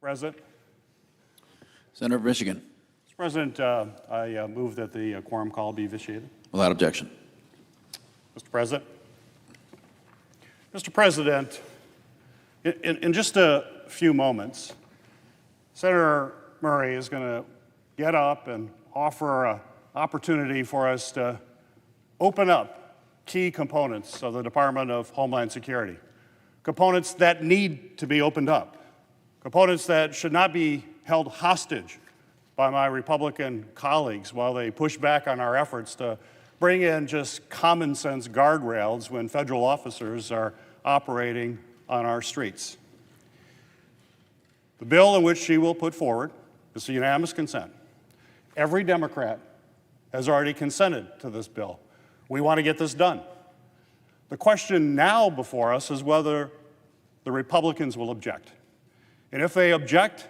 President. Senator of Michigan. Mr. President, I move that the quorum call be vitiated. Without objection. Mr. President. Mr. President, in just a few moments, Senator Murray is going to get up and offer an opportunity for us to open up key components of the Department of Homeland Security, components that need to be opened up, components that should not be held hostage by my Republican colleagues while they push back on our efforts to bring in just common sense guardrails when federal officers are operating on our streets. The bill in which she will put forward is a unanimous consent. Every Democrat has already consented to this bill. We want to get this done. The question now before us is whether the Republicans will object. And if they object,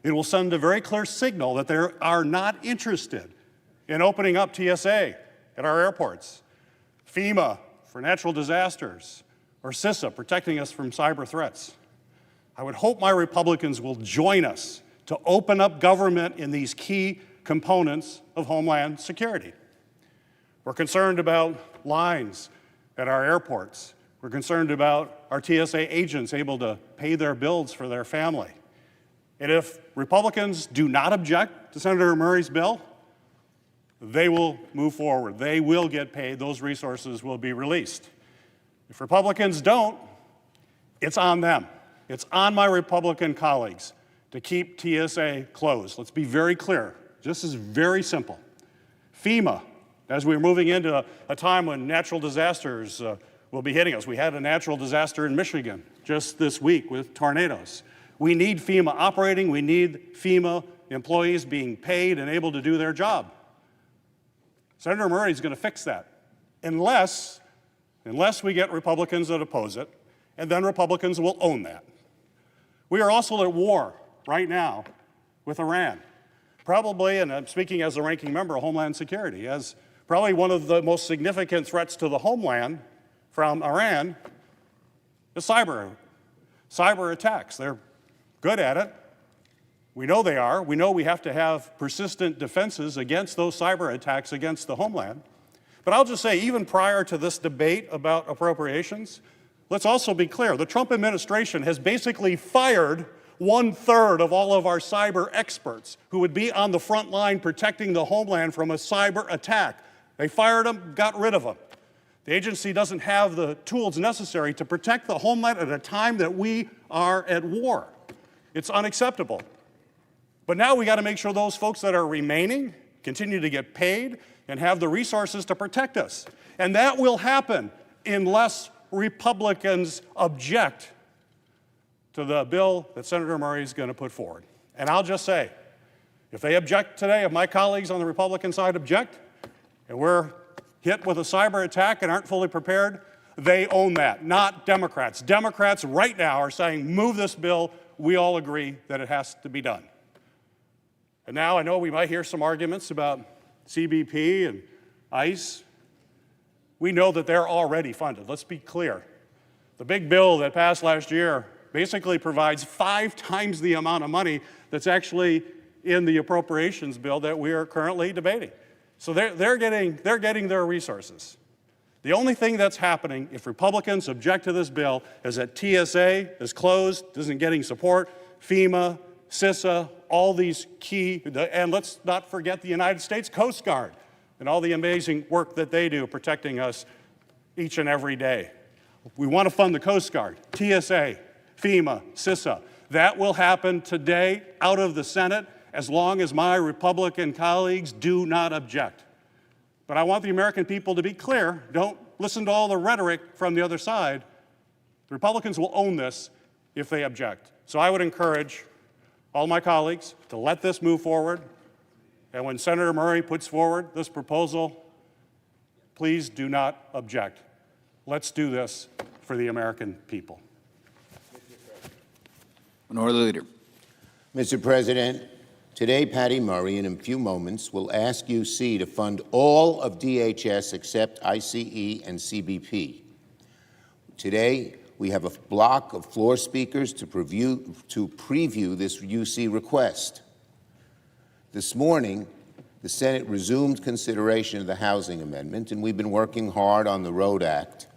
it will send a very clear signal that they are not interested in opening up TSA at our airports, FEMA for natural disasters, or CISA protecting us from cyber threats. I would hope my Republicans will join us to open up government in these key components of Homeland Security. We're concerned about lines at our airports. We're concerned about our TSA agents able to pay their bills for their family. And if Republicans do not object to Senator Murray's bill, they will move forward. They will get paid. Those resources will be released. If Republicans don't, it's on them. It's on my Republican colleagues to keep TSA closed. Let's be very clear. This is very simple. FEMA, as we're moving into a time when natural disasters will be hitting us. We had a natural disaster in Michigan just this week with tornadoes. We need FEMA operating. We need FEMA employees being paid and able to do their job. Senator Murray is going to fix that unless we get Republicans that oppose it, and then Republicans will own that. We are also at war right now with Iran. Probably, and I'm speaking as a ranking member of Homeland Security, as probably one of the most significant threats to the homeland from Iran is cyber attacks. They're good at it. We know they are. We know we have to have persistent defenses against those cyber attacks against the homeland. But I'll just say, even prior to this debate about appropriations, let's also be clear. The Trump administration has basically fired 1/3 of all of our cyber experts who would be on the front line protecting the homeland from a cyber attack. They fired them, got rid of them. The agency doesn't have the tools necessary to protect the homeland at a time that we are at war. It's unacceptable. But now we got to make sure those folks that are remaining continue to get paid and have the resources to protect us. And that will happen unless Republicans object to the bill that Senator Murray is going to put forward. And I'll just say, if they object today, if my colleagues on the Republican side object, and we're hit with a cyber attack and aren't fully prepared, they own that, not Democrats. Democrats right now are saying, move this bill. We all agree that it has to be done. And now I know we might hear some arguments about CBP and ICE. We know that they're already funded. Let's be clear. The big bill that passed last year basically provides 5 times the amount of money that's actually in the appropriations bill that we are currently debating. So they're getting their resources. The only thing that's happening if Republicans object to this bill is that TSA is closed, isn't getting support, FEMA, CISA, all these key, and let's not forget the United States Coast Guard and all the amazing work that they do protecting us each and every day. We want to fund the Coast Guard, TSA, FEMA, CISA. That will happen today out of the Senate as long as my Republican colleagues do not object. But I want the American people to be clear. Don't listen to all the rhetoric from the other side. The Republicans will own this if they object. So I would encourage all my colleagues to let this move forward. And when Senator Murray puts forward this proposal, please do not object. Let's do this for the American people. Minority Leader. Mr. President, today Patty Murray, in a few moments, will ask UC to fund all of DHS except ICE and CBP. Today, We have a block of floor speakers to preview this UC request. This morning, the Senate resumed consideration of the housing amendment, and we've been working hard on the Road Act,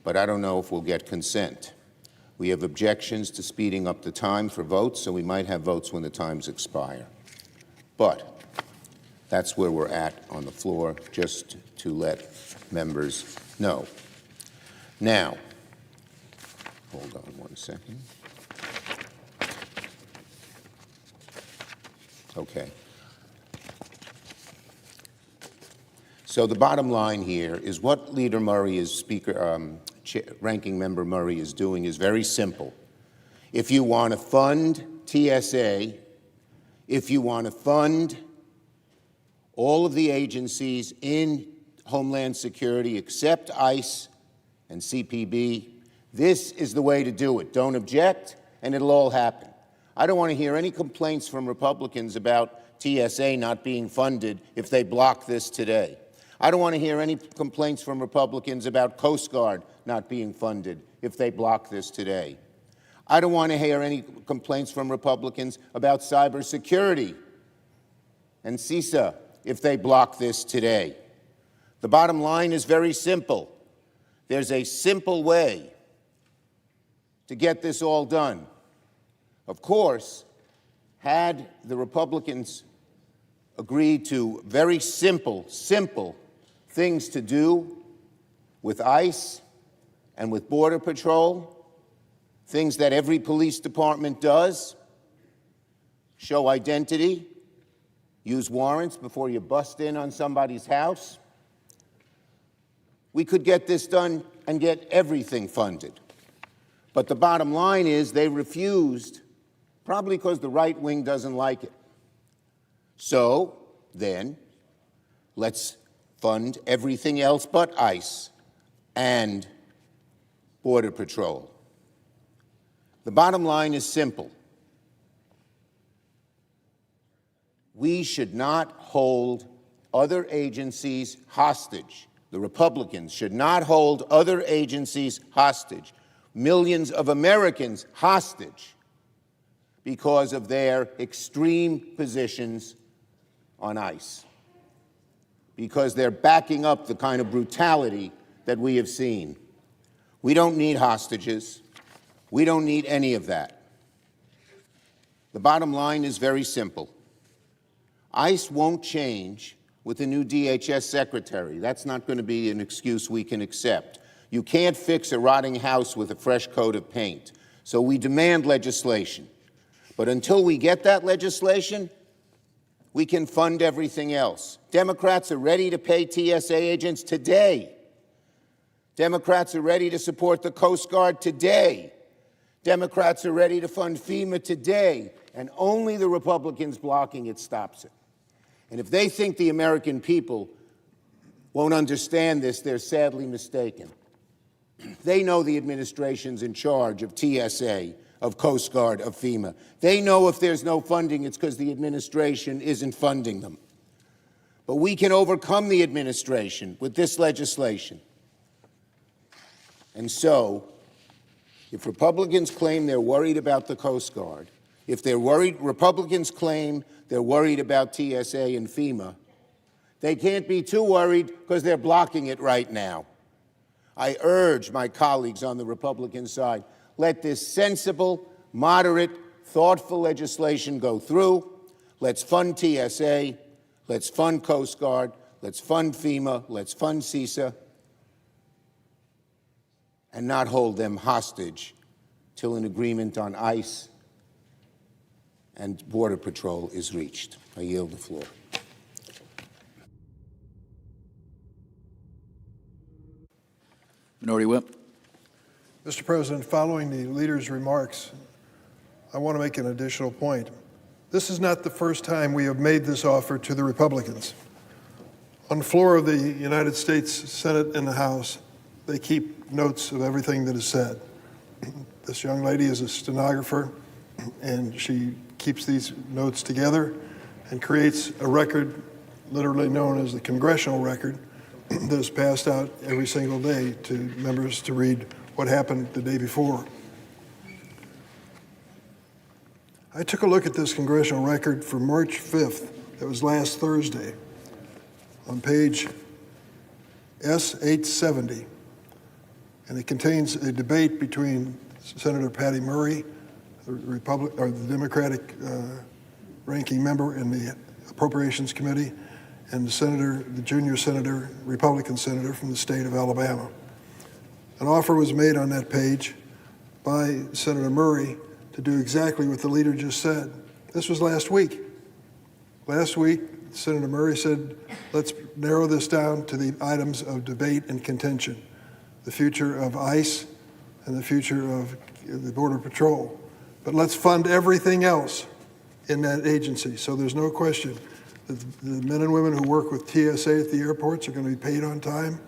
but I don't know if we'll get consent. We have objections to speeding up the time for votes, so we might have votes when the times expire. But that's where we're at on the floor, just to let members know. Now, hold on one second. Okay. So the bottom line here is what Leader Murray is Ranking Member Murray is doing is very simple. If you want to fund TSA, if you want to fund all of the agencies in Homeland Security except ICE and CPB, this is the way to do it. Don't object, and it'll all happen. I don't want to hear any complaints from Republicans about TSA not being funded if they block this today. I don't want to hear any complaints from Republicans about Coast Guard not being funded if they block this today. I don't want to hear any complaints from Republicans about cybersecurity and CISA if they block this today. The bottom line is very simple. There's a simple way to get this all done. Of course, had the Republicans agreed to very simple things to do with ICE and with Border Patrol, things that every police department does, show identity, use warrants before you bust in on somebody's house, we could get this done and get everything funded. But the bottom line is they refused, probably because the right wing doesn't like it. So then, let's fund everything else but ICE and Border Patrol. The bottom line is simple. We should not hold other agencies hostage. The Republicans should not hold other agencies hostage, millions of Americans hostage, because of their extreme positions on ICE, because they're backing up the kind of brutality that we have seen. We don't need hostages. We don't need any of that. The bottom line is very simple. ICE won't change with the new DHS secretary. That's not going to be an excuse we can accept. You can't fix a rotting house with a fresh coat of paint. So we demand legislation. But until we get that legislation, we can fund everything else. Democrats are ready to pay TSA agents today. Democrats are ready to support the Coast Guard today. Democrats are ready to fund FEMA today. And only the Republicans blocking it stops it. And if they think the American people won't understand this, they're sadly mistaken. They know the administration's in charge of TSA, of Coast Guard, of FEMA. They know if there's no funding, it's because the administration isn't funding them. But we can overcome the administration with this legislation. And so, if Republicans claim they're worried about the Coast Guard, if they're worried, Republicans claim they're worried about TSA and FEMA, they can't be too worried because they're blocking it right now. I urge my colleagues on the Republican side, let this sensible, moderate, thoughtful legislation go through. Let's fund TSA, let's fund Coast Guard, let's fund FEMA, let's fund CISA, and not hold them hostage till an agreement on ICE and Border Patrol is reached. I yield the floor. Minority Whip. Mr. President, following the leader's remarks, I want to make an additional point. This is not the first time we have made this offer to the Republicans. On the floor of the United States Senate and the House, they keep notes of everything that is said. This young lady is a stenographer, and she keeps these notes together and creates a record literally known as the congressional record that is passed out every single day to members to read what happened the day before. I took a look at this congressional record for March 5th. That was last Thursday, on page S-870. And it contains a debate between Senator Patty Murray, the Democratic ranking member in the Appropriations Committee, and the junior senator, Republican senator from the state of Alabama. An offer was made on that page by Senator Murray to do exactly what the leader just said. This was last week. Last week, Senator Murray said, let's narrow this down to the items of debate and contention: the future of ICE and the future of the Border Patrol. But let's fund everything else in that agency. So there's no question that the men and women who work with TSA at the airports are going to be paid on time.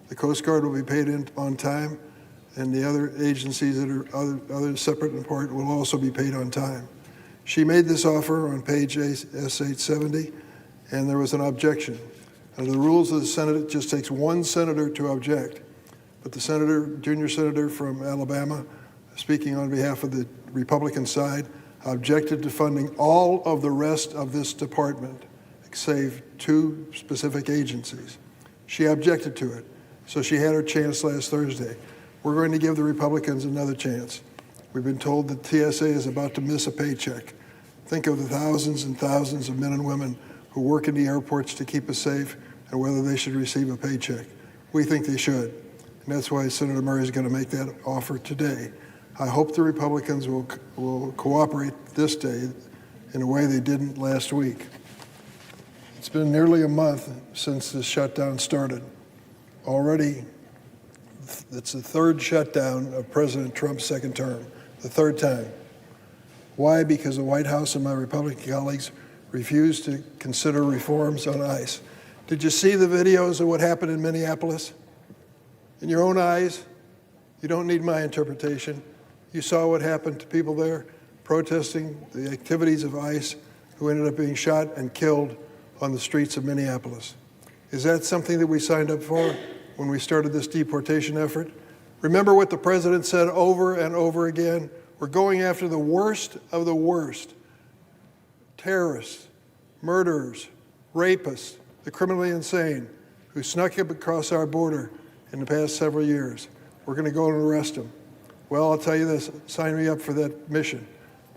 The Coast Guard will be paid on time. And the other agencies that are other separate and apart will also be paid on time. She made this offer on page S-870, and there was an objection. Under the rules of the Senate, it just takes one senator to object. But the junior senator from Alabama, speaking on behalf of the Republican side, objected to funding all of the rest of this department, save two specific agencies. She objected to it, so she had her chance last Thursday. We're going to give the Republicans another chance. We've been told that TSA is about to miss a paycheck. Think of the thousands and thousands of men and women who work in the airports to keep us safe and whether they should receive a paycheck. We think they should, and that's why Senator Murray is going to make that offer today. I hope the Republicans will cooperate this day in a way they didn't last week. It's been nearly a month since the shutdown started. Already, it's the third shutdown of President Trump's second term, the third time. Why? Because the White House and my Republican colleagues refused to consider reforms on ICE. Did you see the videos of what happened in Minneapolis? In your own eyes, you don't need my interpretation. You saw what happened to people there protesting the activities of ICE who ended up being shot and killed on the streets of Minneapolis. Is that something that we signed up for when we started this deportation effort? Remember what the president said over and over again? We're going after the worst of the worst. Terrorists, murderers, rapists, the criminally insane who snuck up across our border in the past several years. We're going to go and arrest them. Well, I'll tell you this, sign me up for that mission.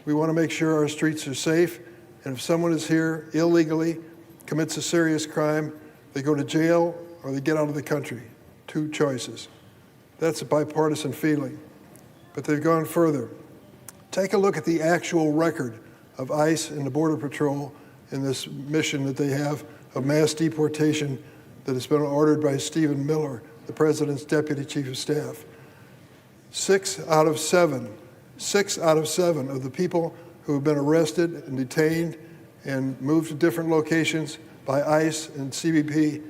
We want to make sure our streets are safe, and if someone is here illegally, commits a serious crime, they go to jail or they get out of the country. Two choices. That's a bipartisan feeling. But they've gone further. Take a look at the actual record of ICE and the Border Patrol in this mission that they have of mass deportation that has been ordered by Stephen Miller, the president's deputy chief of staff. 6 out of 7 of the people who have been arrested and detained and moved to different locations by ICE and CBP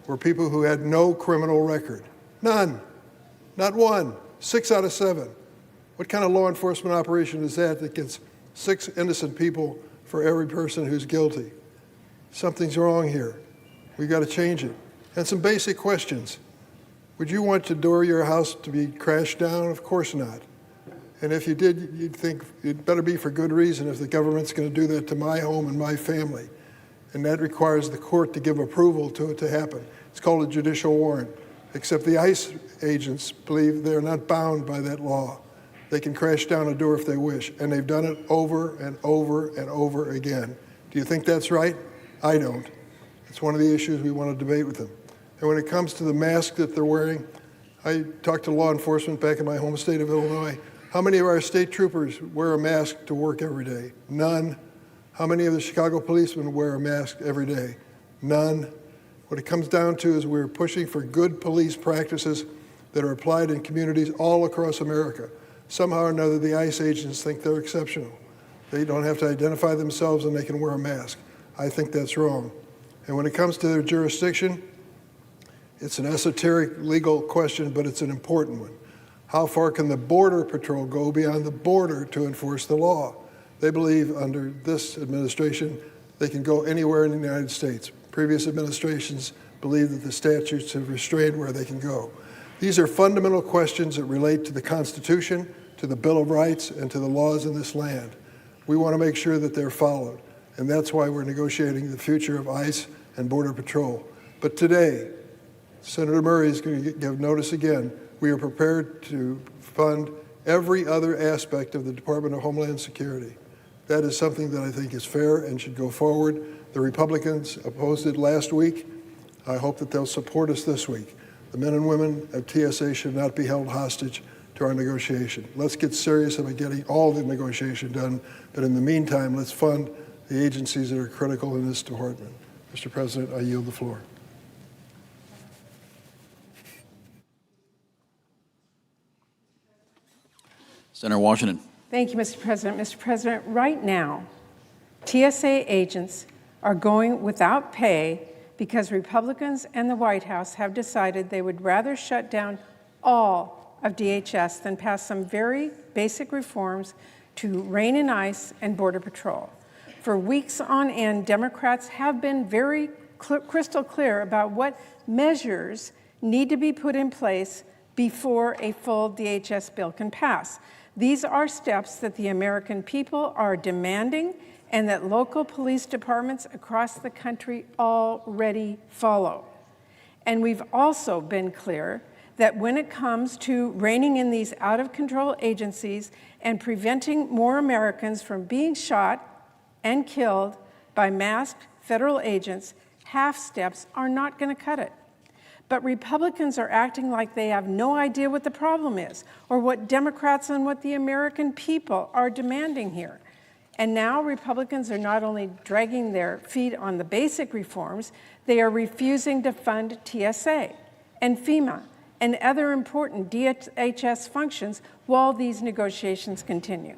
were people who had no criminal record. None. Not one. 6 out of 7. What kind of law enforcement operation is that gets 6 innocent people for every person who's guilty? Something's wrong here. We've got to change it. And some basic questions. Would you want to door your house to be crashed down? Of course not. And if you did, you'd think it better be for good reason if the government's going to do that to my home and my family. And that requires the court to give approval to it to happen. It's called a judicial warrant. Except the ICE agents believe they're not bound by that law. They can crash down a door if they wish, and they've done it over and over and over again. Do you think that's right? I don't. It's one of the issues we want to debate with them. And when it comes to the mask that they're wearing, I talked to law enforcement back in my home state of Illinois. How many of our state troopers wear a mask to work every day? None. How many of the Chicago policemen wear a mask every day? None. What it comes down to is we're pushing for good police practices that are applied in communities all across America. Somehow or another, the ICE agents think they're exceptional. They don't have to identify themselves and they can wear a mask. I think that's wrong. And when it comes to their jurisdiction, it's an esoteric legal question, but it's an important one. How far can the Border Patrol go beyond the border to enforce the law? They believe under this administration, they can go anywhere in the United States. Previous administrations believe that the statutes have restrained where they can go. These are fundamental questions that relate to the Constitution, to the Bill of Rights, and to the laws in this land. We want to make sure that they're followed, and that's why we're negotiating the future of ICE and Border Patrol. But today, Senator Murray is going to give notice again. We are prepared to fund every other aspect of the Department of Homeland Security. That is something that I think is fair and should go forward. The Republicans opposed it last week. I hope that they'll support us this week. The men and women at TSA should not be held hostage to our negotiation. Let's get serious about getting all the negotiation done, but in the meantime, let's fund the agencies that are critical in this department. Mr. President, I yield the floor. Senator Washington. Thank you, Mr. President. Mr. President, right now, TSA agents are going without pay because Republicans and the White House have decided they would rather shut down all of DHS than pass some very basic reforms to rein in ICE and Border Patrol. For weeks on end, Democrats have been very crystal clear about what measures need to be put in place before a full DHS bill can pass. These are steps that the American people are demanding and that local police departments across the country already follow. And we've also been clear that when it comes to reining in these out-of-control agencies and preventing more Americans from being shot and killed by masked federal agents, half steps are not going to cut it. But Republicans are acting like they have no idea what the problem is or what Democrats and what the American people are demanding here. And now Republicans are not only dragging their feet on the basic reforms, they are refusing to fund TSA and FEMA and other important DHS functions while these negotiations continue.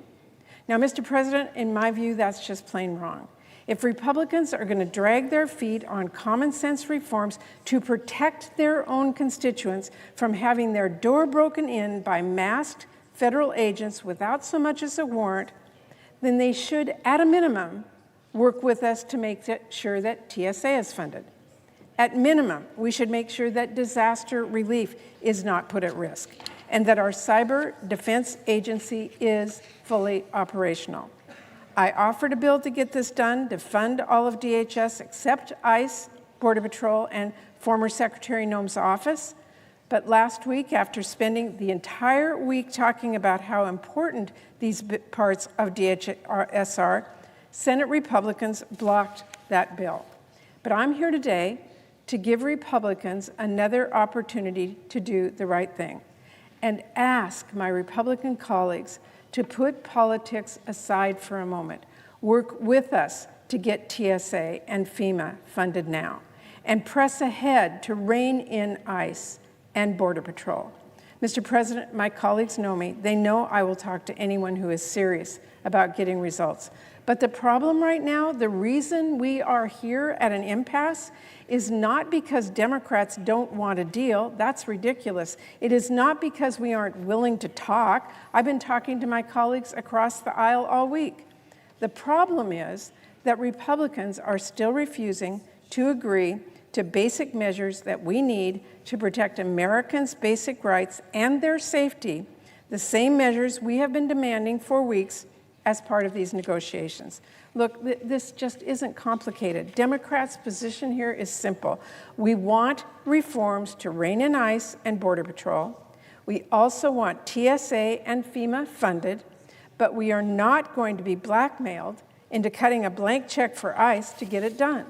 Now, Mr. President, in my view, that's just plain wrong. If Republicans are going to drag their feet on common sense reforms to protect their own constituents from having their door broken in by masked federal agents without so much as a warrant, then they should, at a minimum, work with us to make sure that TSA is funded. At minimum, we should make sure that disaster relief is not put at risk and that our cyber defense agency is fully operational. I offered a bill to get this done, to fund all of DHS except ICE, Border Patrol, and former Secretary Noem's office. But last week, after spending the entire week talking about how important these parts of DHS are, Senate Republicans blocked that bill. But I'm here today to give Republicans another opportunity to do the right thing and ask my Republican colleagues to put politics aside for a moment, work with us to get TSA and FEMA funded now, and press ahead to rein in ICE and Border Patrol. Mr. President, my colleagues know me. They know I will talk to anyone who is serious about getting results. But the problem right now, the reason we are here at an impasse is not because Democrats don't want a deal. That's ridiculous. It is not because we aren't willing to talk. I've been talking to my colleagues across the aisle all week. The problem is that Republicans are still refusing to agree to basic measures that we need to protect Americans' basic rights and their safety, the same measures we have been demanding for weeks as part of these negotiations. Look, this just isn't complicated. Democrats' position here is simple. We want reforms to rein in ICE and Border Patrol. We also want TSA and FEMA funded, but we are not going to be blackmailed into cutting a blank check for ICE to get it done.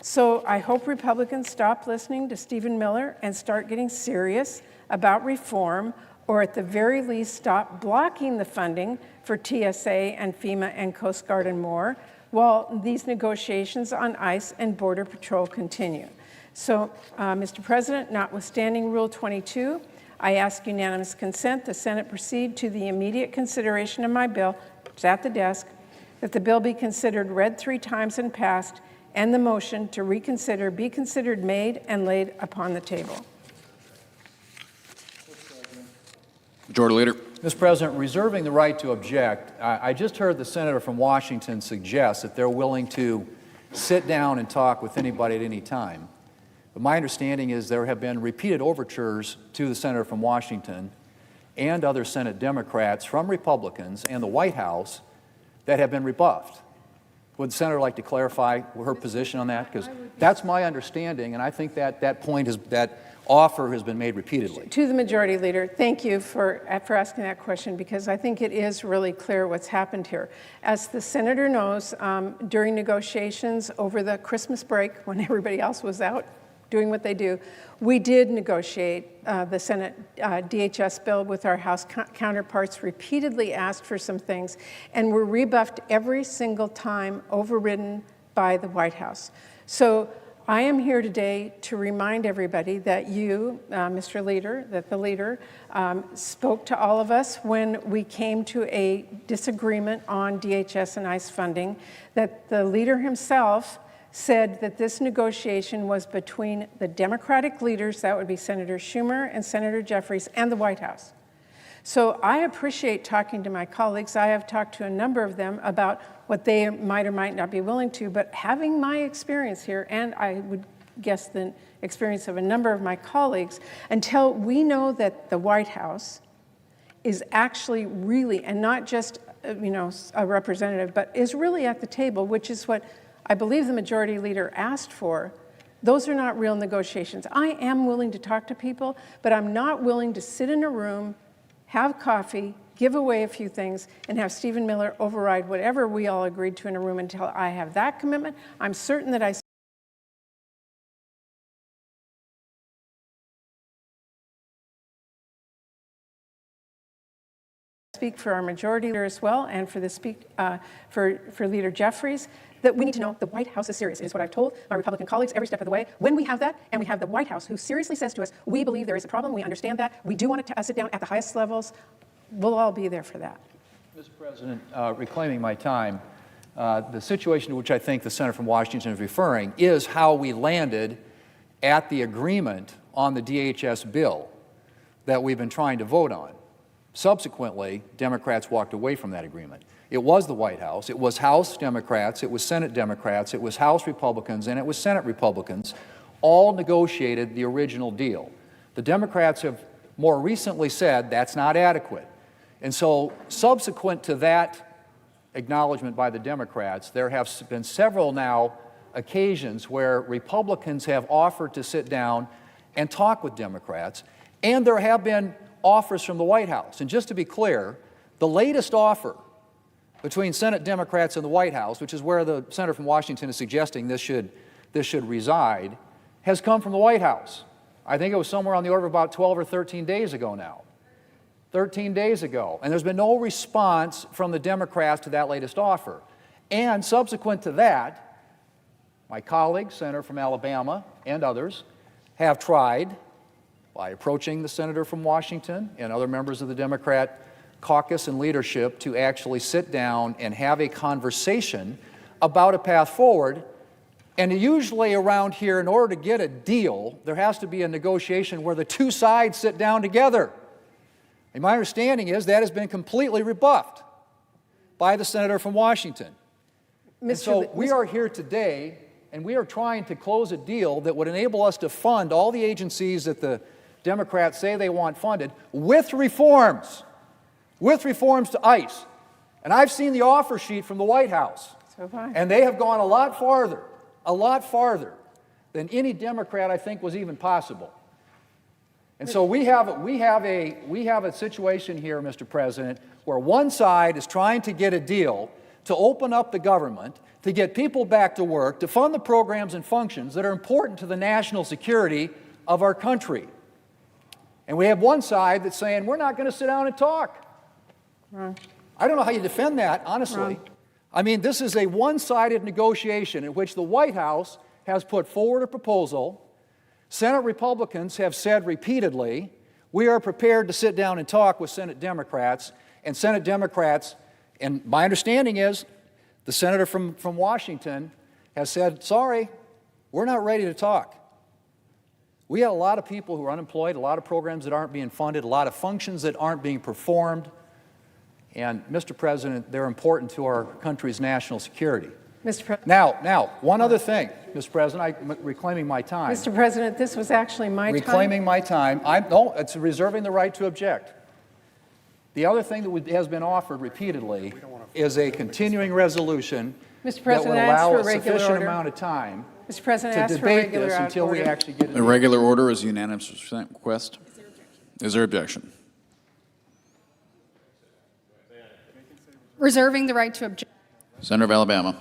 So I hope Republicans stop listening to Stephen Miller and start getting serious about reform, or at the very least stop blocking the funding for TSA and FEMA and Coast Guard and more while these negotiations on ICE and Border Patrol continue. So, Mr. President, notwithstanding Rule 22, I ask unanimous consent the Senate proceed to the immediate consideration of my bill, which is at the desk, that the bill be considered read 3 times and passed, and the motion to reconsider be considered made and laid upon the table. Majority Leader. Mr. President, reserving the right to object, I just heard the senator from Washington suggest that they're willing to sit down and talk with anybody at any time. But my understanding is there have been repeated overtures to the senator from Washington and other Senate Democrats from Republicans and the White House that have been rebuffed. Would the senator like to clarify her position on that? Because that's my understanding, and I think that that offer has been made repeatedly. To the Majority Leader, thank you for asking that question, because I think it is really clear what's happened here. As the senator knows, during negotiations over the Christmas break, when everybody else was out doing what they do, we did negotiate the Senate DHS bill with our House counterparts, repeatedly asked for some things, and were rebuffed every single time, overridden by the White House. So I am here today to remind everybody that you, Mr. Leader, that the leader spoke to all of us when we came to a disagreement on DHS and ICE funding, that the leader himself said that this negotiation was between the Democratic leaders, that would be Senator Schumer and Senator Jeffries, and the White House. So I appreciate talking to my colleagues. I have talked to a number of them about what they might or might not be willing to, but having my experience here, and I would guess the experience of a number of my colleagues, until we know that the White House is actually really, and not just a representative, but is really at the table, which is what I believe the Majority Leader asked for, those are not real negotiations. I am willing to talk to people, but I'm not willing to sit in a room, have coffee, give away a few things, and have Stephen Miller override whatever we all agreed to in a room until I have that commitment. I'm certain that I speak for our Majority Leader as well, and for for Leader Jeffries, that we need to know the White House is serious. It is what I've told my Republican colleagues every step of the way. When we have that, and we have the White House who seriously says to us, we believe there is a problem, we understand that, we do want to sit down at the highest levels, we'll all be there for that. Mr. President, reclaiming my time, the situation to which I think the senator from Washington is referring is how we landed at the agreement on the DHS bill that we've been trying to vote on. Subsequently, Democrats walked away from that agreement. It was the White House, it was House Democrats, it was Senate Democrats, it was House Republicans, and it was Senate Republicans, all negotiated the original deal. The Democrats have more recently said that's not adequate. And so, subsequent to that acknowledgement by the Democrats, there have been several now occasions where Republicans have offered to sit down and talk with Democrats, and there have been offers from the White House. And just to be clear, the latest offer between Senate Democrats and the White House, which is where the senator from Washington is suggesting this should reside, has come from the White House. I think it was somewhere on the order of about 12 or 13 days ago now. 13 days ago. And there's been no response from the Democrats to that latest offer. And subsequent to that, my colleague, senator from Alabama, and others have tried, by approaching the senator from Washington and other members of the Democrat caucus and leadership, to actually sit down and have a conversation about a path forward. And usually around here, in order to get a deal, there has to be a negotiation where the two sides sit down together. And my understanding is that has been completely rebuffed by the senator from Washington. And so we are here today, and we are trying to close a deal that would enable us to fund all the agencies that the Democrats say they want funded, with reforms to ICE. And I've seen the offer sheet from the White House. So have I. And they have gone a lot farther than any Democrat I think was even possible. And so we have a situation here, Mr. President, where one side is trying to get a deal to open up the government, to get people back to work, to fund the programs and functions that are important to the national security of our country. And we have one side that's saying, we're not going to sit down and talk. Wrong. I don't know how you defend that, honestly. Wrong. I mean, this is a one-sided negotiation in which the White House has put forward a proposal. Senate Republicans have said repeatedly, we are prepared to sit down and talk with Senate Democrats, and Senate Democrats, and my understanding is the senator from Washington has said, sorry, we're not ready to talk. We have a lot of people who are unemployed, a lot of programs that aren't being funded, a lot of functions that aren't being performed. And, Mr. President, they're important to our country's national security. Mr. President. Now, one other thing, Mr. President, I'm reclaiming my time. Mr. President, this was actually my time. Reclaiming my time. No, it's reserving the right to object. The other thing that has been offered repeatedly is a continuing resolution Mr. that President, would I ask allow for a a regular sufficient order. amount of time Mr. President, I to ask for a debate regular this until we order. actually get The it. regular order is unanimous request. Is there objection? Reserving the right to object. Senator of Alabama.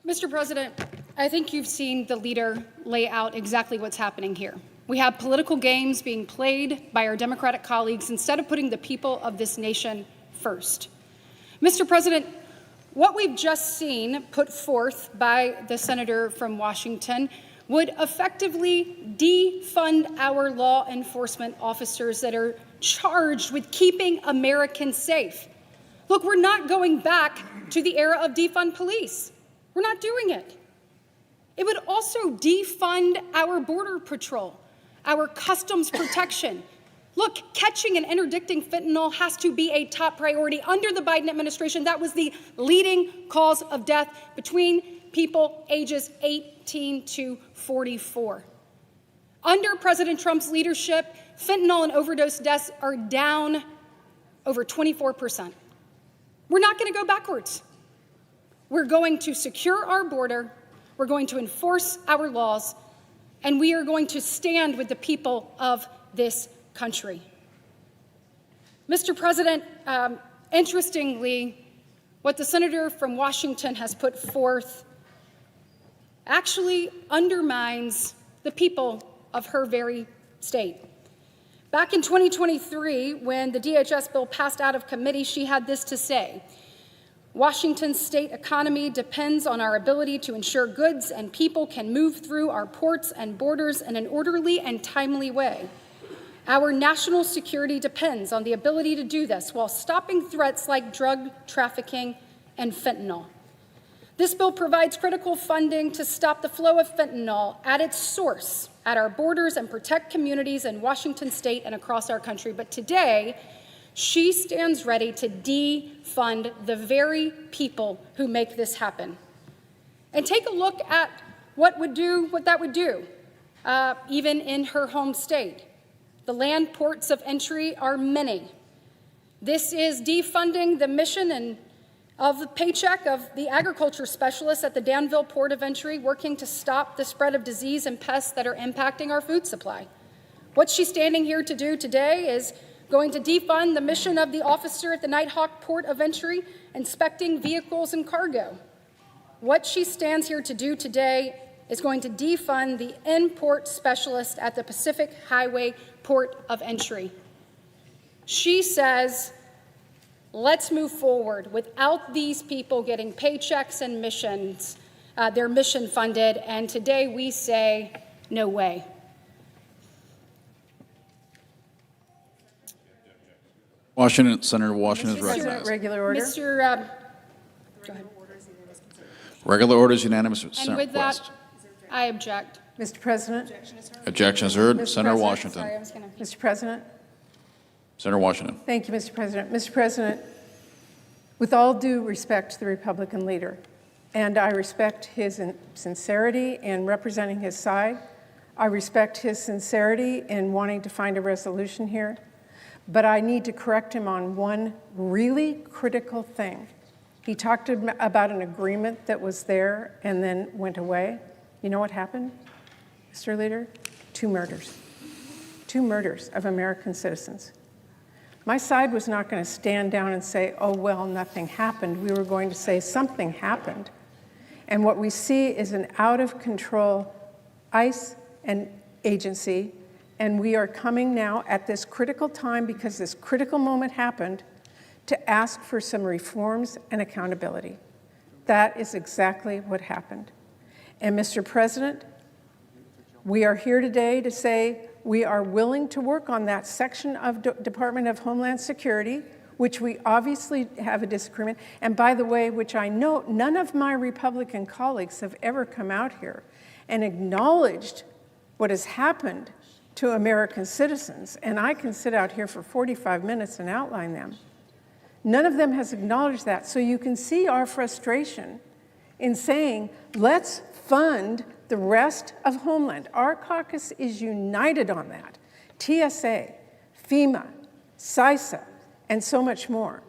Mr. President, I think you've seen the leader lay out exactly what's happening here. We have political games being played by our Democratic colleagues instead of putting the people of this nation first. Mr. President, what we've just seen put forth by the senator from Washington would effectively defund our law enforcement officers that are charged with keeping Americans safe. Look, we're not going back to the era of defund police. We're not doing it. It would also defund our border patrol, our customs protection. Look, catching and interdicting fentanyl has to be a top priority. Under the Biden administration, that was the leading cause of death between people ages 18 to 44. Under President Trump's leadership, fentanyl and overdose deaths are down over 24%. We're not going to go backwards. We're going to secure our border, we're going to enforce our laws, and we are going to stand with the people of this country. Mr. President, interestingly, what the senator from Washington has put forth actually undermines the people of her very state. Back in 2023, when the DHS bill passed out of committee, she had this to say: Washington's state economy depends on our ability to ensure goods and people can move through our ports and borders in an orderly and timely way. Our national security depends on the ability to do this while stopping threats like drug trafficking and fentanyl. This bill provides critical funding to stop the flow of fentanyl at its source at our borders and protect communities in Washington state and across our country. But today, she stands ready to defund the very people who make this happen. And take a look at what that would do, even in her home state. The land ports of entry are many. This is defunding the mission of the paycheck of the agriculture specialists at the Danville Port of Entry, working to stop the spread of disease and pests that are impacting our food supply. What she's standing here to do today is going to defund the mission of the officer at the Nighthawk Port of Entry, inspecting vehicles and cargo. What she stands here to do today is going to defund the import specialist at the Pacific Highway Port of Entry. She says, let's move forward without these people getting paychecks and missions, their mission funded, and today we say, no way. Washington, Senator Washington is Mr. President, recognized. regular order. Go ahead. Regular order is unanimous And consent with request. that, I object. Mr. President. Objection is heard. Mr. Senator President, Washington. Sorry, I was going to. Mr. President. Senator Washington. Thank you, Mr. President. Mr. President, with all due respect to the Republican leader, and I respect his sincerity in representing his side, I respect his sincerity in wanting to find a resolution here, but I need to correct him on one really critical thing. He talked about an agreement that was there and then went away. You know what happened, Mr. Leader? 2 murders. 2 murders of American citizens. My side was not going to stand down and say, oh, well, nothing happened. We were going to say something happened. And what we see is an out-of-control ICE and agency, and we are coming now at this critical time, because this critical moment happened, to ask for some reforms and accountability. That is exactly what happened. And Mr. President, we are here today to say we are willing to work on that section of Department of Homeland Security, which we obviously have a disagreement, and by the way, which I know none of my Republican colleagues have ever come out here and acknowledged what has happened to American citizens, and I can sit out here for 45 minutes and outline them. None of them has acknowledged that. So you can see our frustration in saying, let's fund the rest of Homeland. Our caucus is united on that. TSA, FEMA, CISA, and so much more.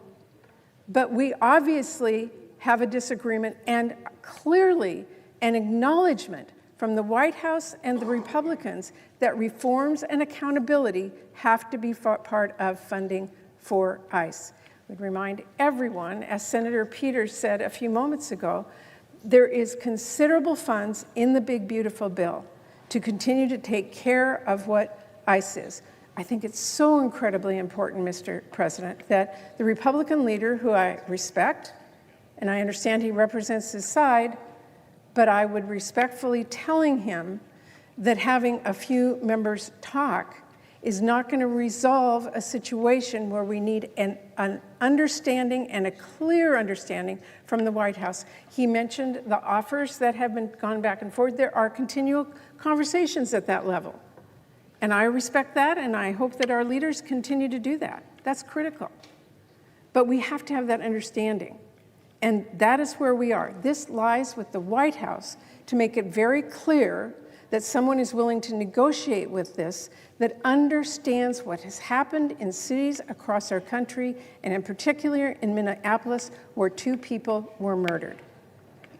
But we obviously have a disagreement and clearly an acknowledgement from the White House and the Republicans that reforms and accountability have to be part of funding for ICE. We'd remind everyone, as Senator Peters said a few moments ago, there is considerable funds in the big, beautiful bill to continue to take care of what ICE is. I think it's so incredibly important, Mr. President, that the Republican leader, who I respect, and I understand he represents his side, but I would respectfully telling him that having a few members talk is not going to resolve a situation where we need an understanding and a clear understanding from the White House. He mentioned the offers that have been gone back and forth. There are continual conversations at that level. And I respect that, and I hope that our leaders continue to do that. That's critical. But we have to have that understanding. And that is where we are. This lies with the White House to make it very clear that someone is willing to negotiate with this, that understands what has happened in cities across our country, and in particular in Minneapolis, where 2 people were murdered.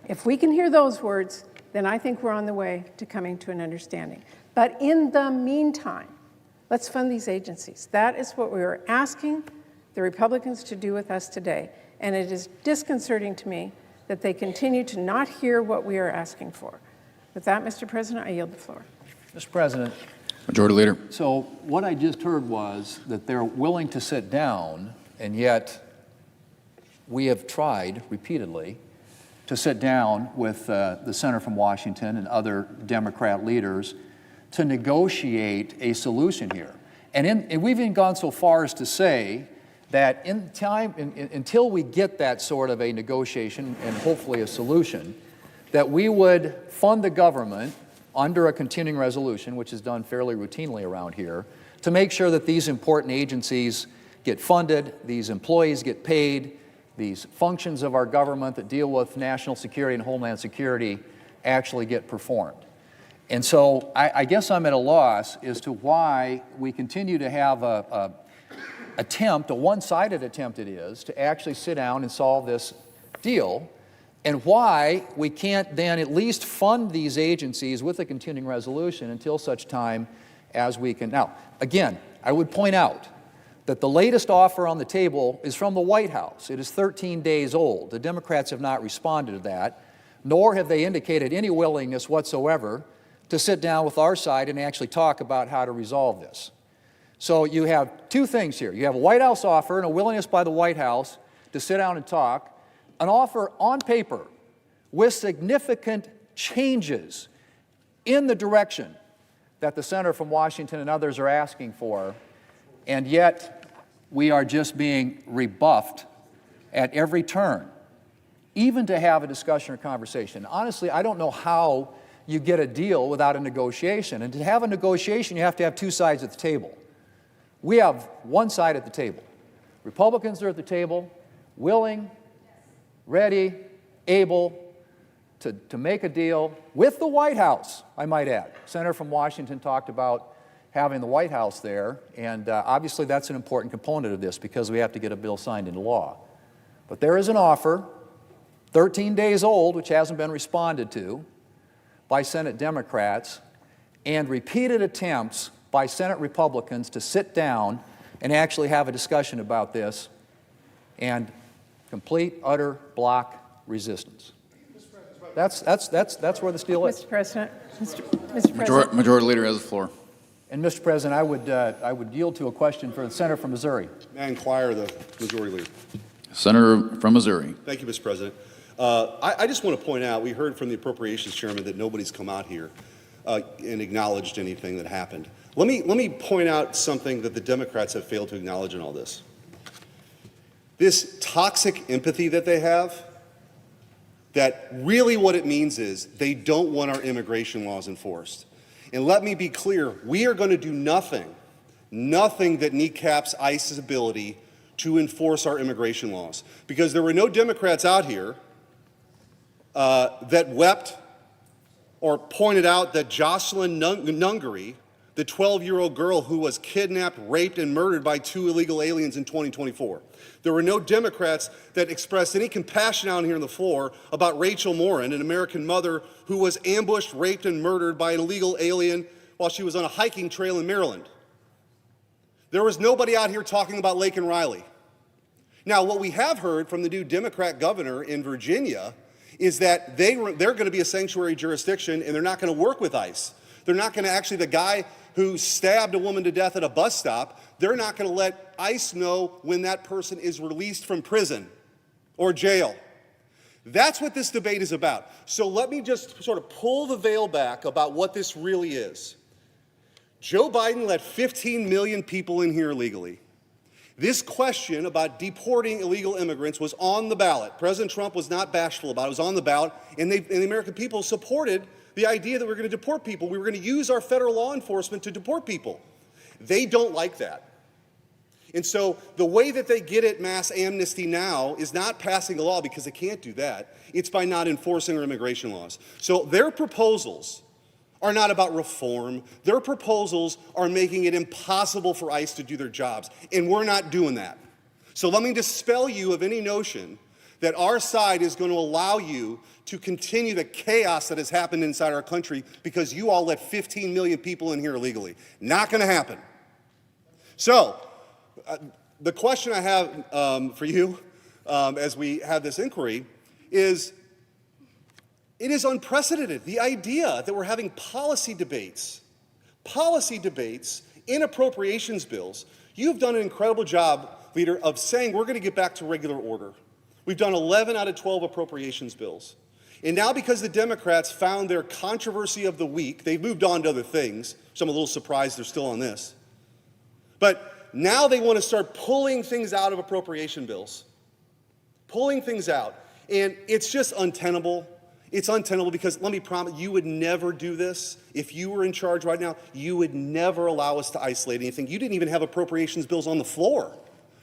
If we can hear those words, then I think we're on the way to coming to an understanding. But in the meantime, let's fund these agencies. That is what we are asking the Republicans to do with us today. And it is disconcerting to me that they continue to not hear what we are asking for. With that, Mr. President, I yield the floor. Mr. President, Majority Leader. so what I just heard was that they're willing to sit down, and yet we have tried repeatedly to sit down with the senator from Washington and other Democrat leaders to negotiate a solution here. And we've even gone so far as to say that until we get that sort of a negotiation and hopefully a solution, that we would fund the government under a continuing resolution, which is done fairly routinely around here, to make sure that these important agencies get funded, these employees get paid, these functions of our government that deal with national security and homeland security actually get performed. And so I guess I'm at a loss as to why we continue to have a one-sided attempt it is, to actually sit down and solve this deal, and why we can't then at least fund these agencies with a continuing resolution until such time as we can. Now, again, I would point out that the latest offer on the table is from the White House. It is 13 days old. The Democrats have not responded to that, nor have they indicated any willingness whatsoever to sit down with our side and actually talk about how to resolve this. So you have 2 things here. You have a White House offer and a willingness by the White House to sit down and talk, an offer on paper with significant changes in the direction that the senator from Washington and others are asking for, and yet we are just being rebuffed at every turn, even to have a discussion or conversation. Honestly, I don't know how you get a deal without a negotiation. And to have a negotiation, you have to have 2 sides at the table. We have one side at the table. Republicans are at the table, willing, ready, able to make a deal with the White House, I might add. Senator from Washington talked about having the White House there, and obviously that's an important component of this because we have to get a bill signed into law. But there is an offer, 13 days old, which hasn't been responded to by Senate Democrats, and repeated attempts by Senate Republicans to sit down and actually have a discussion about this, and complete, utter block resistance. That's where this deal is. Mr. President, Mr. President. Majority Leader has the floor. And Mr. President, I would yield to a question for the senator from Missouri. May I inquire the Majority Leader? Senator from Missouri. Thank you, Mr. President. I just want to point out, we heard from the Appropriations Chairman that nobody's come out here and acknowledged anything that happened. Let me point out something that the Democrats have failed to acknowledge in all this. This toxic empathy that they have, that really what it means is they don't want our immigration laws enforced. And let me be clear, we are going to do nothing that kneecaps ICE's ability to enforce our immigration laws. Because there were no Democrats out here that wept or pointed out that Jocelyn Nungary, the 12-year-old girl who was kidnapped, raped, and murdered by 2 illegal aliens in 2024. There were no Democrats that expressed any compassion out here on the floor about Rachel Morin, an American mother who was ambushed, raped, and murdered by an illegal alien while she was on a hiking trail in Maryland. There was nobody out here talking about Laken Riley. Now, what we have heard from the new Democrat governor in Virginia is that they're going to be a sanctuary jurisdiction and they're not going to work with ICE. They're not going to actually, the guy who stabbed a woman to death at a bus stop, they're not going to let ICE know when that person is released from prison or jail. That's what this debate is about. So let me just sort of pull the veil back about what this really is. Joe Biden let 15 million people in here illegally. This question about deporting illegal immigrants was on the ballot. President Trump was not bashful about it. It was on the ballot, and the American people supported the idea that we're going to deport people. We were going to use our federal law enforcement to deport people. They don't like that. And so the way that they get at mass amnesty now is not passing a law, because they can't do that. It's by not enforcing our immigration laws. So their proposals are not about reform. Their proposals are making it impossible for ICE to do their jobs, and we're not doing that. So let me dispel you of any notion that our side is going to allow you to continue the chaos that has happened inside our country because you all let 15 million people in here illegally. Not going to happen. So the question I have for you as we have this inquiry is, it is unprecedented, the idea that we're having policy debates in appropriations bills. You've done an incredible job, Leader, of saying we're going to get back to regular order. We've done 11 out of 12 appropriations bills. And now, because the Democrats found their controversy of the week, they've moved on to other things. So I'm a little surprised they're still on this. But now they want to start pulling things out of appropriation bills. Pulling things out. And it's just untenable. It's untenable because, let me promise, you would never do this. If you were in charge right now, you would never allow us to isolate anything. You didn't even have appropriations bills on the floor.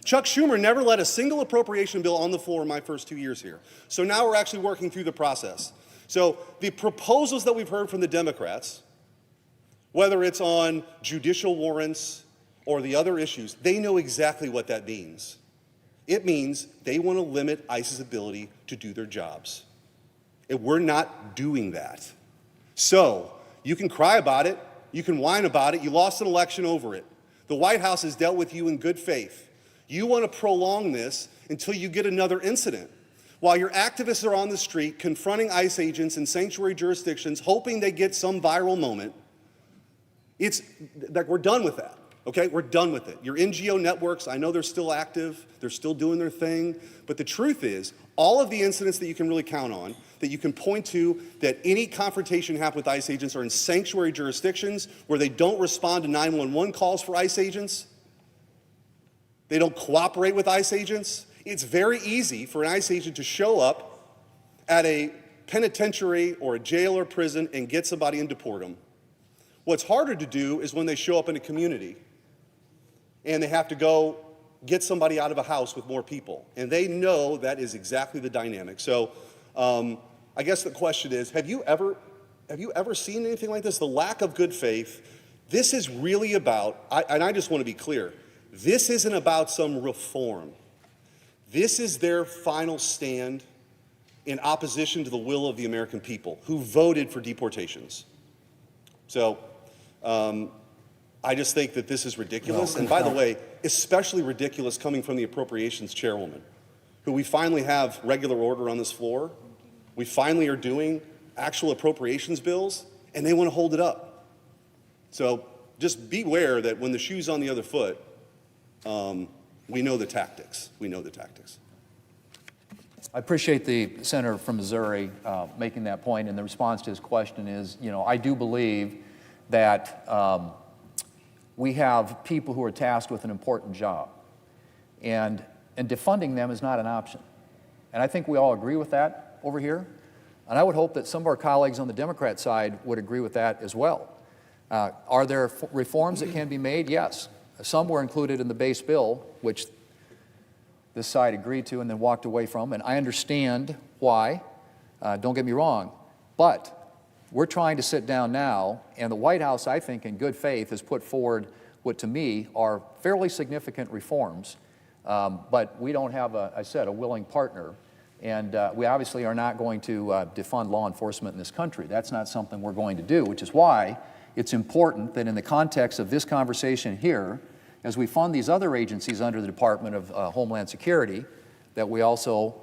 Chuck Schumer never let a single appropriation bill on the floor in my first 2 years here. So now we're actually working through the process. So the proposals that we've heard from the Democrats, whether it's on judicial warrants or the other issues, they know exactly what that means. It means they want to limit ICE's ability to do their jobs. And we're not doing that. So you can cry about it, you can whine about it, you lost an election over it. The White House has dealt with you in good faith. You want to prolong this until you get another incident. While your activists are on the street confronting ICE agents in sanctuary jurisdictions, hoping they get some viral moment, it's like we're done with that. Okay, we're done with it. Your NGO networks, I know they're still active, they're still doing their thing, but the truth is, all of the incidents that you can really count on, that you can point to, that any confrontation happened with ICE agents are in sanctuary jurisdictions where they don't respond to 911 calls for ICE agents. They don't cooperate with ICE agents. It's very easy for an ICE agent to show up at a penitentiary or a jail or prison and get somebody and deport them. What's harder to do is when they show up in a community and they have to go get somebody out of a house with more people. And they know that is exactly the dynamic. So I guess the question is, have you ever seen anything like this? The lack of good faith. This is really about, and I just want to be clear, this isn't about some reform. This is their final stand in opposition to the will of the American people who voted for deportations. So I just think that this is ridiculous. And by the way, especially ridiculous coming from the appropriations chairwoman, who we finally have regular order on this floor. We finally are doing actual appropriations bills, and they want to hold it up. So just beware that when the shoe's on the other foot, we know the tactics. We know the tactics. I appreciate the senator from Missouri making that point, and the response to his question is, I do believe that we have people who are tasked with an important job, and defunding them is not an option. And I think we all agree with that over here, and I would hope that some of our colleagues on the Democrat side would agree with that as well. Are there reforms that can be made? Yes. Some were included in the base bill, which this side agreed to and then walked away from, and I understand why. Don't get me wrong. But we're trying to sit down now, and the White House, I think, in good faith, has put forward what to me are fairly significant reforms. But we don't have, I said, a willing partner. And we obviously are not going to defund law enforcement in this country. That's not something we're going to do, which is why it's important that in the context of this conversation here, as we fund these other agencies under the Department of Homeland Security, that we also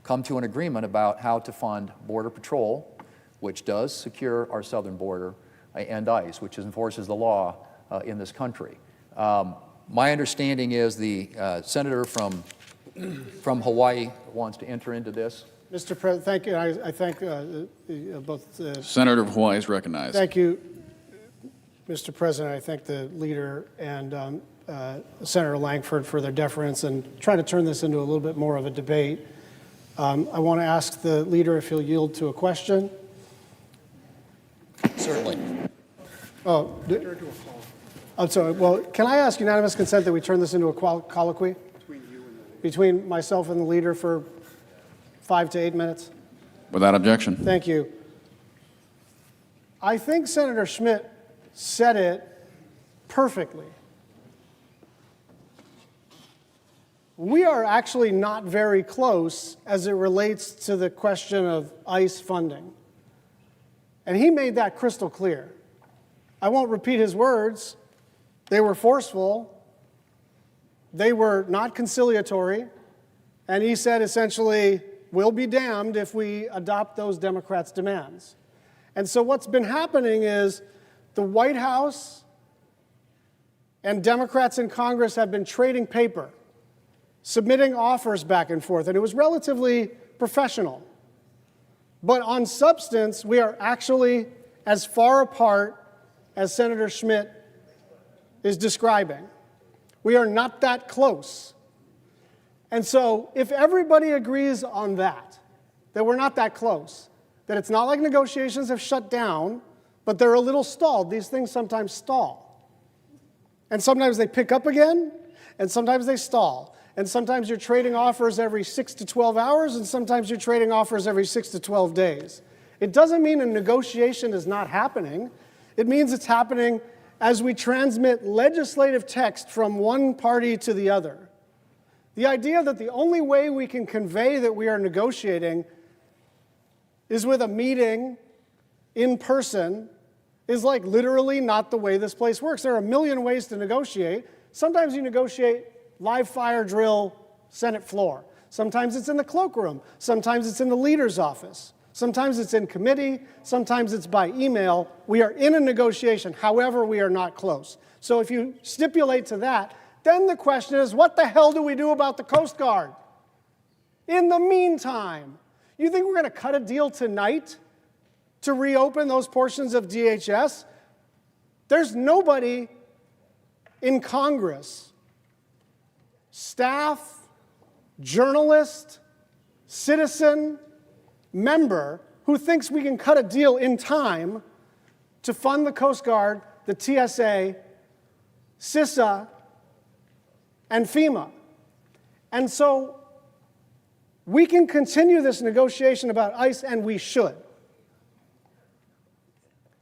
come to an agreement about how to fund Border Patrol, which does secure our southern border, and ICE, which enforces the law in this country. My understanding is the senator from Hawaii wants to enter into this. Mr. President, thank you. I thank both. Senator from Hawaii is recognized. Thank you, Mr. President. I thank the leader and Senator Langford for their deference and trying to turn this into a little bit more of a debate. I want to ask the leader if he'll yield to a question. Certainly. Oh, I'm sorry. Well, can I ask unanimous consent that we turn this into a colloquy? Between myself and the leader for 5 to 8 minutes? Without objection. Thank you. I think Senator Schmidt said it perfectly. We are actually not very close as it relates to the question of ICE funding. And he made that crystal clear. I won't repeat his words. They were forceful. They were not conciliatory, and he said essentially, we'll be damned if we adopt those Democrats' demands. And so what's been happening is the White House and Democrats in Congress have been trading paper, submitting offers back and forth, and it was relatively professional. But on substance, we are actually as far apart as Senator Schmidt is describing. We are not that close. And so if everybody agrees on that we're not that close, that it's not like negotiations have shut down, but they're a little stalled. These things sometimes stall. And sometimes they pick up again, and sometimes they stall. And sometimes you're trading offers every 6 to 12 hours, and sometimes you're trading offers every 6 to 12 days. It doesn't mean a negotiation is not happening. It means it's happening as we transmit legislative text from one party to the other. The idea that the only way we can convey that we are negotiating is with a meeting in person is like literally not the way this place works. There are a million ways to negotiate. Sometimes you negotiate live fire drill, Senate floor. Sometimes it's in the cloakroom. Sometimes it's in the leader's office. Sometimes it's in committee, sometimes it's by email. We are in a negotiation, however, we are not close. So if you stipulate to that, then the question is, what the hell do we do about the Coast Guard? In the meantime, you think we're going to cut a deal tonight to reopen those portions of DHS? There's nobody in Congress, staff, journalist, citizen, member who thinks we can cut a deal in time to fund the Coast Guard, the TSA, CISA, and FEMA. And so we can continue this negotiation about ICE, and we should.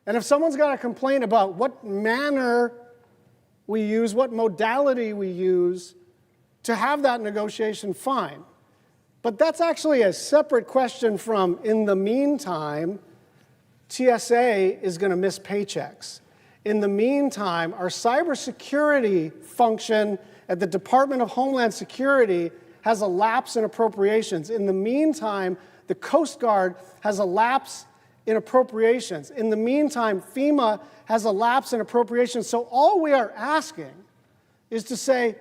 And if someone's got a complaint about what manner we use, what modality we use to have that negotiation, fine. But that's actually a separate question from, in the meantime, TSA is going to miss paychecks. In the meantime, our cybersecurity function at the Department of Homeland Security has a lapse in appropriations. In the meantime, the Coast Guard has a lapse in appropriations. In the meantime, FEMA has a lapse in appropriations. So all we are asking is to say,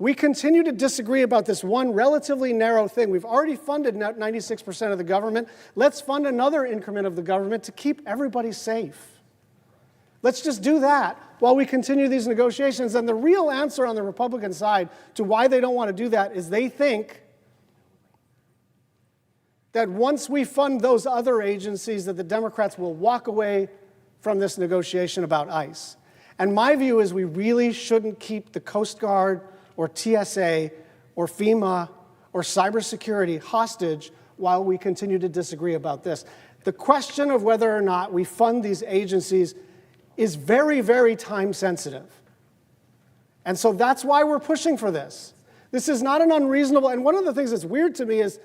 we continue to disagree about this one relatively narrow thing. We've already funded 96% of the government. Let's fund another increment of the government to keep everybody safe. Let's just do that while we continue these negotiations. And the real answer on the Republican side to why they don't want to do that is they think that once we fund those other agencies, that the Democrats will walk away from this negotiation about ICE. And my view is we really shouldn't keep the Coast Guard or TSA or FEMA or cybersecurity hostage while we continue to disagree about this. The question of whether or not we fund these agencies is very, very time sensitive. And so that's why we're pushing for this. This is not an unreasonable, and one of the things that's weird to me is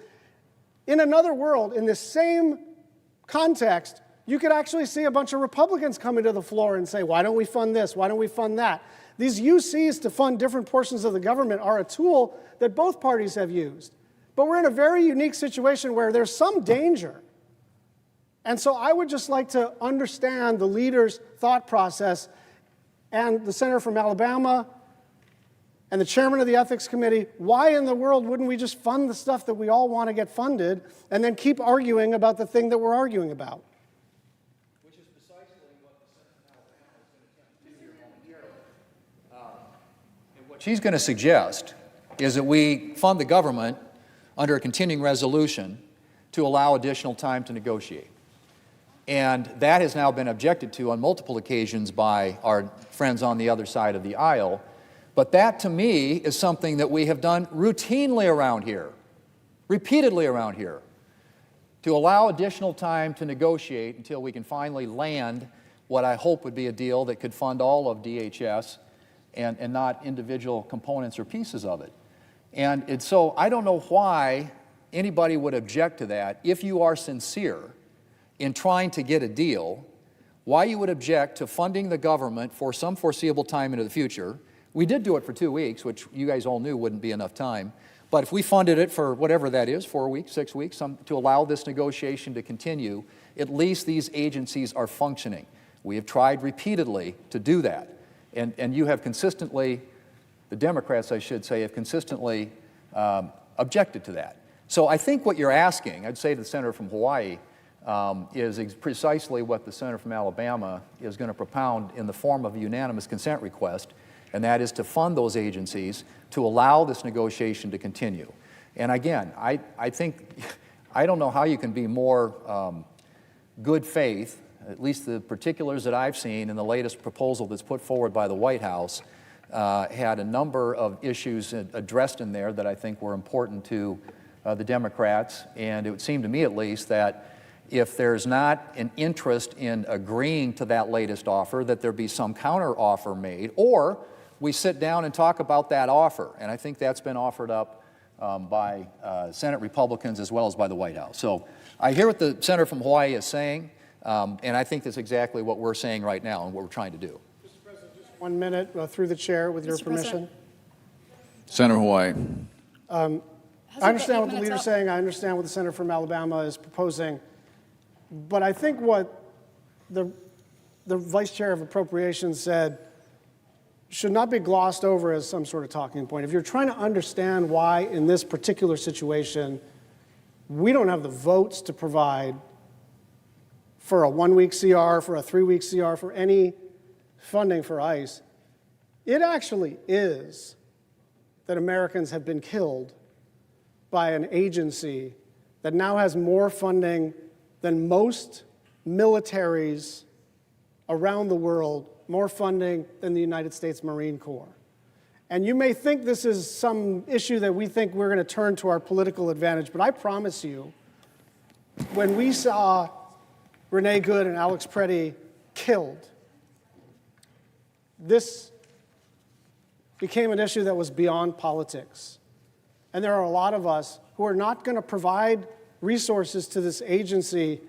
in another world, in this same context, you could actually see a bunch of Republicans coming to the floor and say, why don't we fund this? Why don't we fund that? These UCs to fund different portions of the government are a tool that both parties have used. But we're in a very unique situation where there's some danger. And so I would just like to understand the leader's thought process, and the senator from Alabama and the chairman of the Ethics Committee. Why in the world wouldn't we just fund the stuff that we all want to get funded and then keep arguing about the thing that we're arguing about? Which is precisely what the senator from Alabama is going to attempt to do momentarily. And what she's going to suggest is that we fund the government under a continuing resolution to allow additional time to negotiate. And that has now been objected to on multiple occasions by our friends on the other side of the aisle. But that, to me, is something that we have done routinely around here, repeatedly around here, to allow additional time to negotiate until we can finally land what I hope would be a deal that could fund all of DHS and not individual components or pieces of it. And so I don't know why anybody would object to that. If you are sincere in trying to get a deal, why you would object to funding the government for some foreseeable time into the future. We did do it for 2 weeks, which you guys all knew wouldn't be enough time. But if we funded it for whatever that is, 4 weeks, 6 weeks, to allow this negotiation to continue, at least these agencies are functioning. We have tried repeatedly to do that. And you have consistently, the Democrats, I should say, have consistently objected to that. So I think what you're asking, I'd say to the senator from Hawaii, is precisely what the senator from Alabama is going to propound in the form of a unanimous consent request, and that is to fund those agencies to allow this negotiation to continue. And again, I think, I don't know how you can be more good faith, at least the particulars that I've seen in the latest proposal that's put forward by the White House had a number of issues addressed in there that I think were important to the Democrats, and it would seem to me at least that if there's not an interest in agreeing to that latest offer, that there be some counter offer made, or we sit down and talk about that offer. And I think that's been offered up by Senate Republicans as well as by the White House. So I hear what the senator from Hawaii is saying, and I think that's exactly what we're saying right now and what we're trying to do. Mr. President, just 1 minute through the chair with your permission. Senator Hawaii. I understand what the leader is saying. I understand what the senator from Alabama is proposing. But I think what the vice chair of appropriations said should not be glossed over as some sort of talking point. If you're trying to understand why in this particular situation we don't have the votes to provide for a 1-week CR, for a 3-week CR, for any funding for ICE, it actually is that Americans have been killed by an agency that now has more funding than most militaries around the world, more funding than the United States Marine Corps. And you may think this is some issue that we think we're going to turn to our political advantage, but I promise you, when we saw Renee Good and Alex Preddy killed, this became an issue that was beyond politics. And there are a lot of us who are not going to provide resources to this agency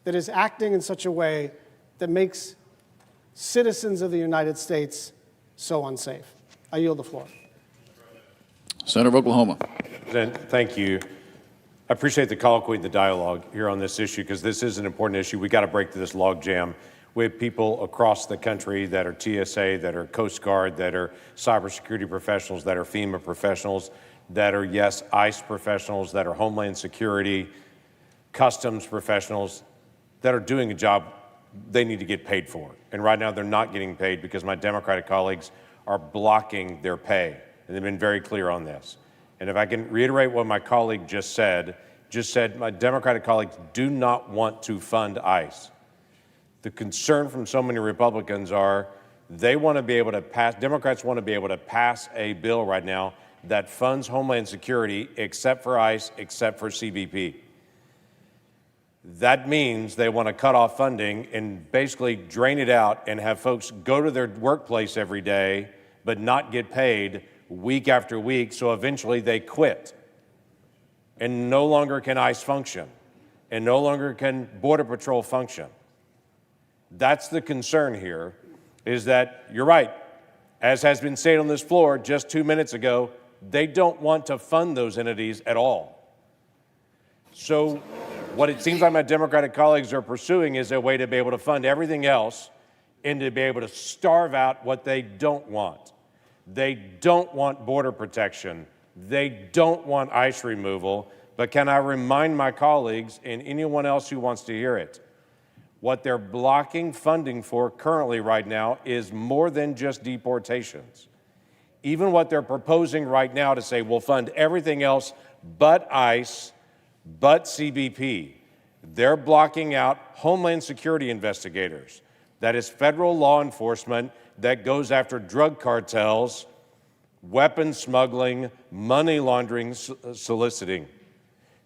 that is acting in such a way that makes citizens of the United States so unsafe. I yield the floor. Senator of Oklahoma. President, thank you. I appreciate the colloquy and the dialogue here on this issue because this is an important issue. We got to break through this logjam. We have people across the country that are TSA, that are Coast Guard, that are cybersecurity professionals, that are FEMA professionals, that are, yes, ICE professionals, that are Homeland Security, customs professionals, that are doing a job they need to get paid for. And right now they're not getting paid because my Democratic colleagues are blocking their pay. And they've been very clear on this. And if I can reiterate what my colleague just said my Democratic colleagues do not want to fund ICE. The concern from so many Republicans are they want to be able to pass, Democrats want to be able to pass a bill right now that funds Homeland Security except for ICE, except for CBP. That means they want to cut off funding and basically drain it out and have folks go to their workplace every day but not get paid week after week, so eventually they quit. And no longer can ICE function, and no longer can Border Patrol function. That's the concern here, is that you're right, as has been stated on this floor just 2 minutes ago, they don't want to fund those entities at all. So what it seems like my Democratic colleagues are pursuing is a way to be able to fund everything else and to be able to starve out what they don't want. They don't want border protection. They don't want ICE removal. But can I remind my colleagues and anyone else who wants to hear it, what they're blocking funding for currently right now is more than just deportations. Even what they're proposing right now to say we'll fund everything else but ICE, but CBP. They're blocking out Homeland Security investigators. That is federal law enforcement that goes after drug cartels, weapons smuggling, money laundering, soliciting.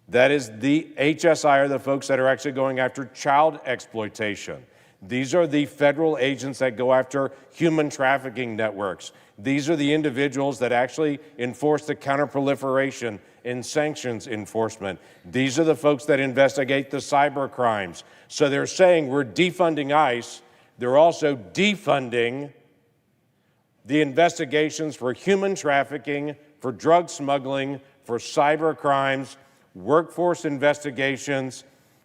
That is the HSI are the folks that are actually going after child exploitation. These are the federal agents that go after human trafficking networks. These are the individuals that actually enforce the counterproliferation and sanctions enforcement. These are the folks that investigate the cyber crimes. So they're saying we're defunding ICE. They're also defunding the investigations for human trafficking, for drug smuggling, for cyber crimes, workforce investigations.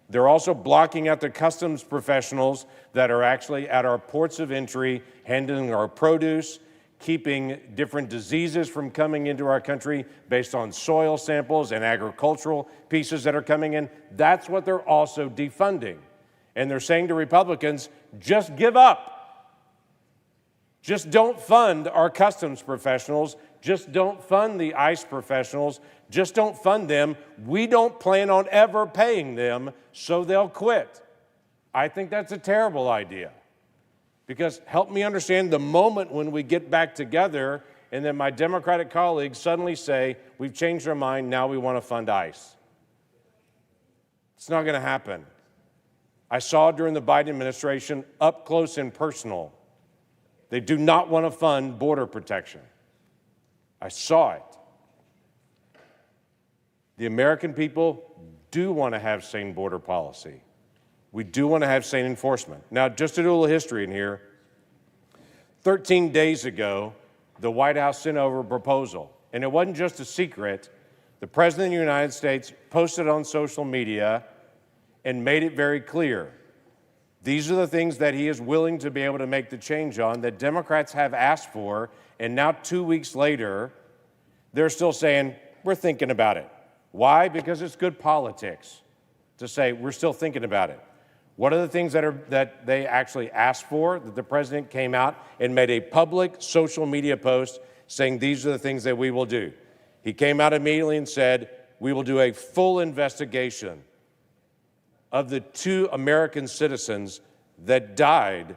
They're also blocking out the customs professionals that are actually at our ports of entry, handling our produce, keeping different diseases from coming into our country based on soil samples and agricultural pieces that are coming in. That's what they're also defunding. And they're saying to Republicans, just give up. Just don't fund our customs professionals. Just don't fund the ICE professionals. Just don't fund them. We don't plan on ever paying them, so they'll quit. I think that's a terrible idea. Because help me understand the moment when we get back together and then my Democratic colleagues suddenly say, we've changed our mind, now we want to fund ICE. It's not going to happen. I saw during the Biden administration, up close and personal, they do not want to fund border protection. I saw it. The American people do want to have sane border policy. We do want to have sane enforcement. Now, just to do a little history in here, 13 days ago, the White House sent over a proposal, and it wasn't just a secret. The President of the United States posted on social media and made it very clear. These are the things that he is willing to be able to make the change on that Democrats have asked for, and now 2 weeks later, they're still saying, we're thinking about it. Why? Because it's good politics to say, we're still thinking about it. What are the things that they actually asked for, that the president came out and made a public social media post saying these are the things that we will do? He came out immediately and said, we will do a full investigation of the 2 American citizens that died.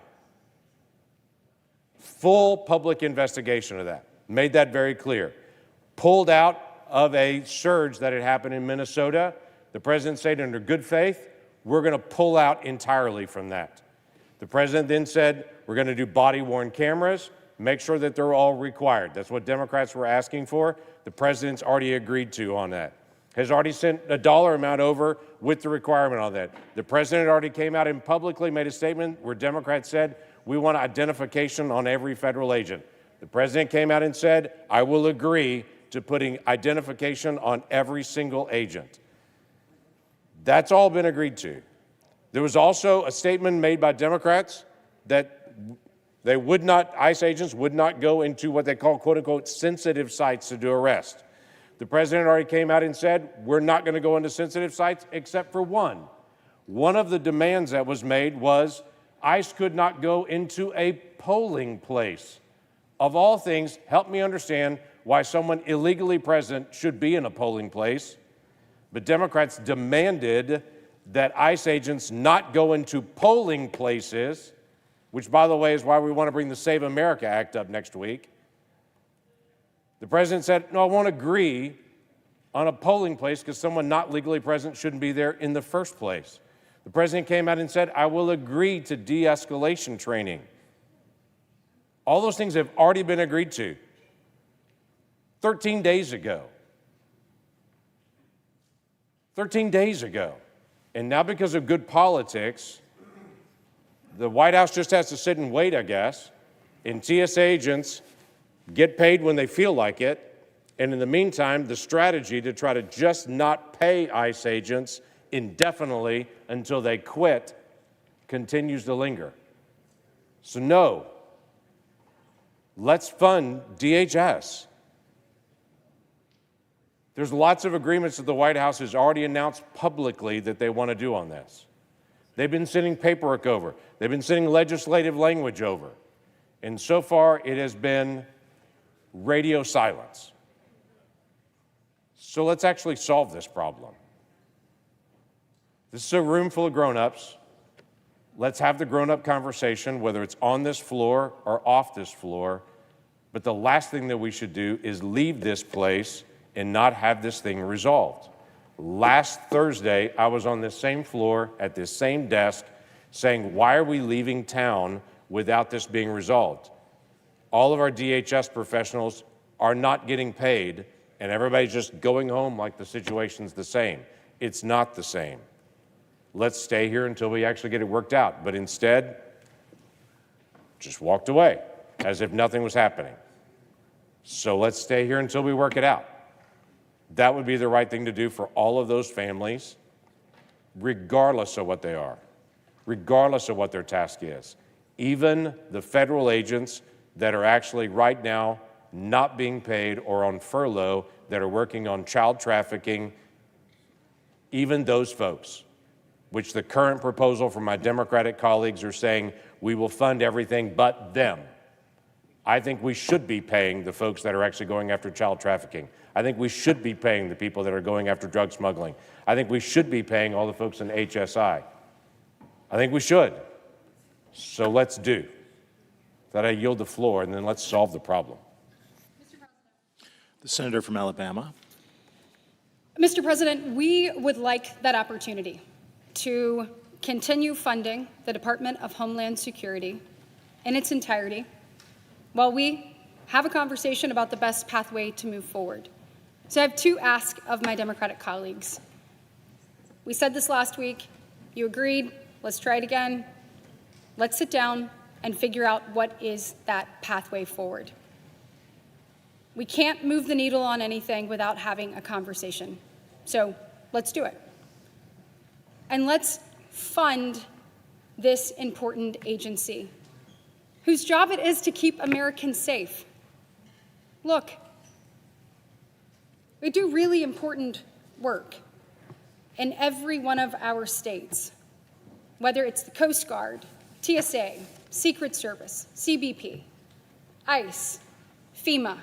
Full public investigation of that. Made that very clear. Pulled out of a surge that had happened in Minnesota. The president said, under good faith, we're going to pull out entirely from that. The president then said, we're going to do body-worn cameras, make sure that they're all required. That's what Democrats were asking for. The president's already agreed to on that. Has already sent a dollar amount over with the requirement on that. The president already came out and publicly made a statement where Democrats said, we want identification on every federal agent. The president came out and said, I will agree to putting identification on every single agent. That's all been agreed to. There was also a statement made by Democrats that they would not, ICE agents would not go into what they call, quote unquote, sensitive sites to do arrest. The president already came out and said, we're not going to go into sensitive sites except for one. One of the demands that was made was ICE could not go into a polling place. Of all things, help me understand why someone illegally present should be in a polling place. But Democrats demanded that ICE agents not go into polling places, which, by the way, is why we want to bring the Save America Act up next week. The president said, no, I won't agree on a polling place because someone not legally present shouldn't be there in the first place. The president came out and said, I will agree to de-escalation training. All those things have already been agreed to 13 days ago. 13 days ago. And now because of good politics, the White House just has to sit and wait, I guess, and TSA agents get paid when they feel like it. And in the meantime, the strategy to try to just not pay ICE agents indefinitely until they quit continues to linger. So no, let's fund DHS. There's lots of agreements that the White House has already announced publicly that they want to do on this. They've been sending paperwork over. They've been sending legislative language over. And so far, it has been radio silence. So let's actually solve this problem. This is a room full of grown-ups. Let's have the grown-up conversation, whether it's on this floor or off this floor. But the last thing that we should do is leave this place and not have this thing resolved. Last Thursday, I was on this same floor at this same desk saying, why are we leaving town without this being resolved? All of our DHS professionals are not getting paid, and everybody's just going home like the situation's the same. It's not the same. Let's stay here until we actually get it worked out. But instead, just walked away as if nothing was happening. So let's stay here until we work it out. That would be the right thing to do for all of those families, regardless of what they are, regardless of what their task is. Even the federal agents that are actually right now not being paid or on furlough that are working on child trafficking, even those folks, which the current proposal from my Democratic colleagues are saying we will fund everything but them. I think we should be paying the folks that are actually going after child trafficking. I think we should be paying the people that are going after drug smuggling. I think we should be paying all the folks in HSI. I think we should. So let's do. That I yield the floor, and then let's solve the problem. The senator from Alabama. Mr. President, we would like that opportunity to continue funding the Department of Homeland Security in its entirety while we have a conversation about the best pathway to move forward. So I have two asks of my Democratic colleagues. We said this last week. You agreed. Let's try it again. Let's sit down and figure out what is that pathway forward. We can't move the needle on anything without having a conversation. So let's do it. And let's fund this important agency whose job it is to keep Americans safe. Look, we do really important work in every one of our states, whether it's the Coast Guard, TSA, Secret Service, CBP, ICE, FEMA,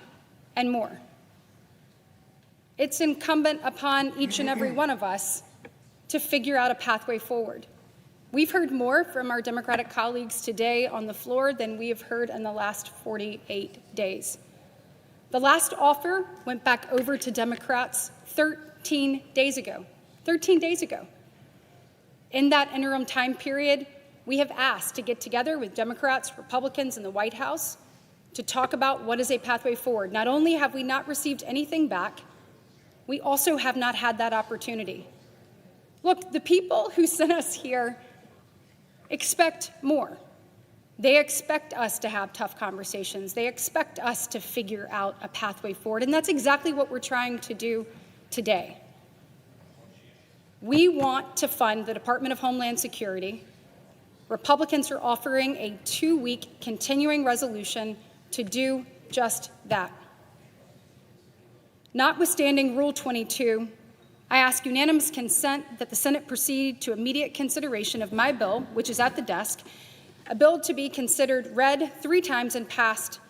and more. It's incumbent upon each and every one of us to figure out a pathway forward. We've heard more from our Democratic colleagues today on the floor than we have heard in the last 48 days. The last offer went back over to Democrats 13 days ago. 13 days ago. In that interim time period, we have asked to get together with Democrats, Republicans, and the White House to talk about what is a pathway forward. Not only have we not received anything back, we also have not had that opportunity. Look, the people who sent us here expect more. They expect us to have tough conversations. They expect us to figure out a pathway forward, and that's exactly what we're trying to do today. We want to fund the Department of Homeland Security. Republicans are offering a 2-week continuing resolution to do just that. Notwithstanding Rule 22, I ask unanimous consent that the Senate proceed to immediate consideration of my bill, which is at the desk, a bill to be considered read 3 times and passed,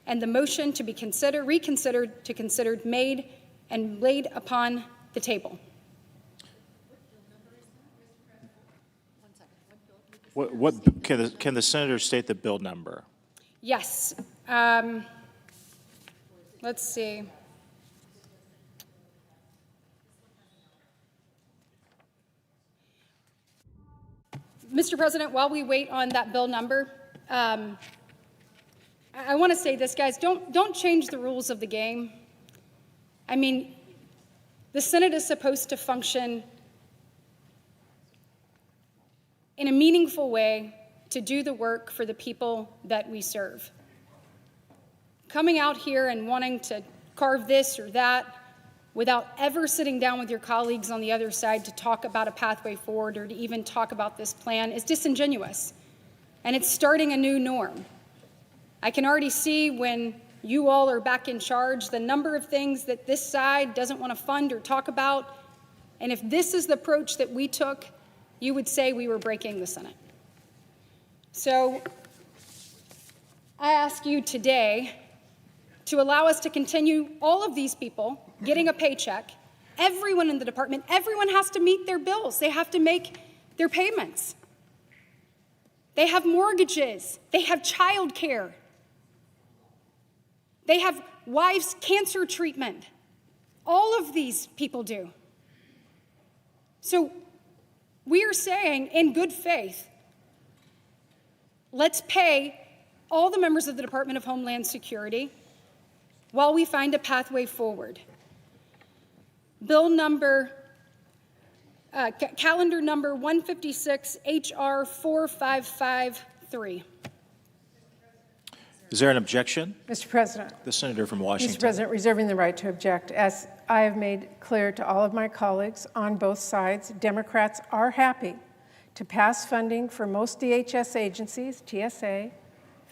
and the motion to be reconsidered to considered made and laid upon the table. Can the senator state the bill number? Yes. let's see. Mr. President, while we wait on that bill number, I want to say this, guys, don't change the rules of the game. I mean, the Senate is supposed to function in a meaningful way to do the work for the people that we serve. Coming out here and wanting to carve this or that without ever sitting down with your colleagues on the other side to talk about a pathway forward or to even talk about this plan is disingenuous, and it's starting a new norm. I can already see when you all are back in charge the number of things that this side doesn't want to fund or talk about, and if this is the approach that we took, you would say we were breaking the Senate. So I ask you today to allow us to continue all of these people getting a paycheck. Everyone in the department, everyone has to meet their bills. They have to make their payments. They have mortgages. They have child care. They have wives' cancer treatment. All of these people do. So we are saying, in good faith, let's pay all the members of the Department of Homeland Security while we find a pathway forward. Bill number, calendar number 156, HR 4553. Is there an objection? Mr. President. The senator from Washington. Mr. President, reserving the right to object. As I have made clear to all of my colleagues on both sides, Democrats are happy to pass funding for most DHS agencies, TSA,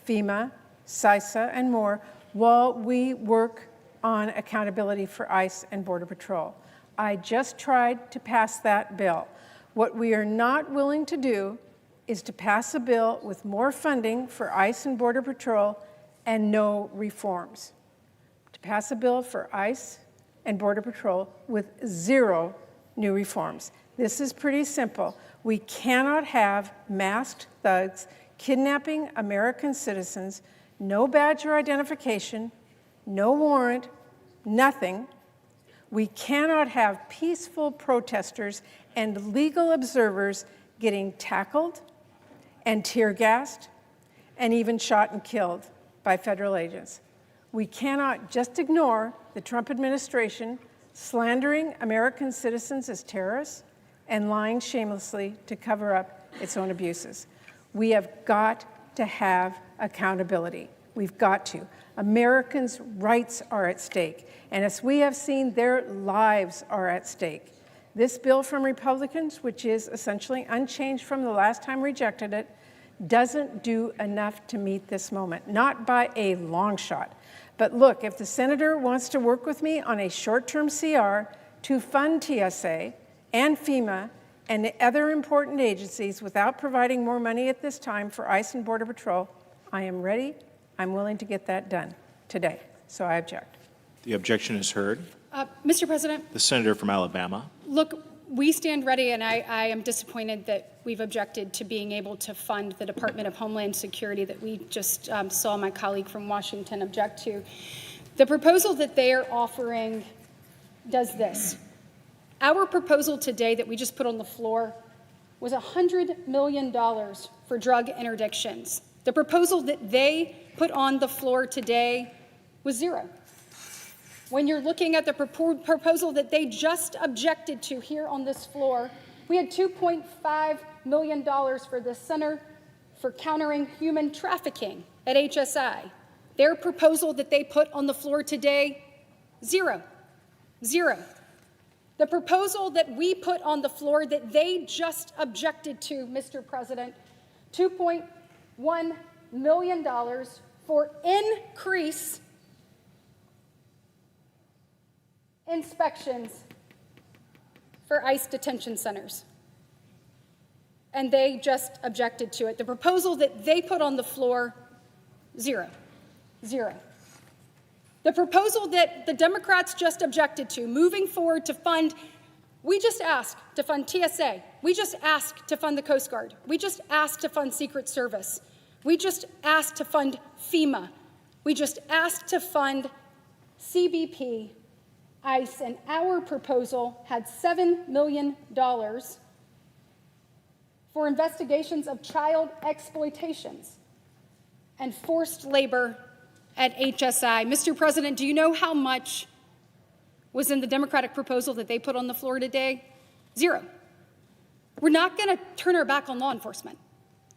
FEMA, CISA, and more, while we work on accountability for ICE and Border Patrol. I just tried to pass that bill. What we are not willing to do is to pass a bill with more funding for ICE and Border Patrol and no reforms. To pass a bill for ICE and Border Patrol with zero new reforms. This is pretty simple. We cannot have masked thugs kidnapping American citizens, no badge or identification, no warrant, nothing. We cannot have peaceful protesters and legal observers getting tackled and tear gassed and even shot and killed by federal agents. We cannot just ignore the Trump administration slandering American citizens as terrorists and lying shamelessly to cover up its own abuses. We have got to have accountability. We've got to. Americans' rights are at stake, and as we have seen, their lives are at stake. This bill from Republicans, which is essentially unchanged from the last time rejected it, doesn't do enough to meet this moment, not by a long shot. But look, if the senator wants to work with me on a short-term CR to fund TSA and FEMA and the other important agencies without providing more money at this time for ICE and Border Patrol, I am ready. I'm willing to get that done today. So I object. The objection is heard. Mr. President. The senator from Alabama. Look, we stand ready, and I am disappointed that we've objected to being able to fund the Department of Homeland Security that we just saw my colleague from Washington object to. The proposal that they are offering does this. Our proposal today that we just put on the floor was $100 million for drug interdictions. The proposal that they put on the floor today was zero. When you're looking at the proposal that they just objected to here on this floor, we had $2.5 million for the Center for Countering Human Trafficking at HSI. Their proposal that they put on the floor today, zero. Zero. The proposal that we put on the floor that they just objected to, Mr. President, $2.1 million for increase inspections for ICE detention centers. And they just objected to it. The proposal that they put on the floor, zero. Zero. The proposal that the Democrats just objected to, moving forward to fund, we just asked to fund TSA. We just asked to fund the Coast Guard. We just asked to fund Secret Service. We just asked to fund FEMA. We just asked to fund CBP, ICE, and our proposal had $7 million for investigations of child exploitations and forced labor at HSI. Mr. President, do you know how much was in the Democratic proposal that they put on the floor today? Zero. We're not going to turn our back on law enforcement.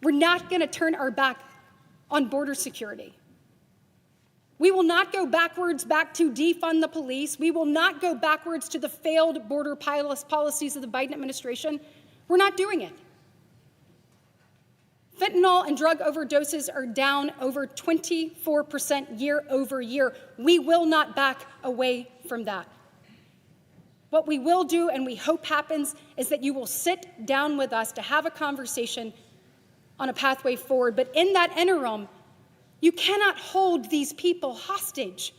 We're not going to turn our back on border security. We will not go backwards back to defund the police. We will not go backwards to the failed border policies of the Biden administration. We're not doing it. Fentanyl and drug overdoses are down over 24% year over year. We will not back away from that. What we will do, and we hope happens, is that you will sit down with us to have a conversation on a pathway forward. But in that interim, you cannot hold these people hostage.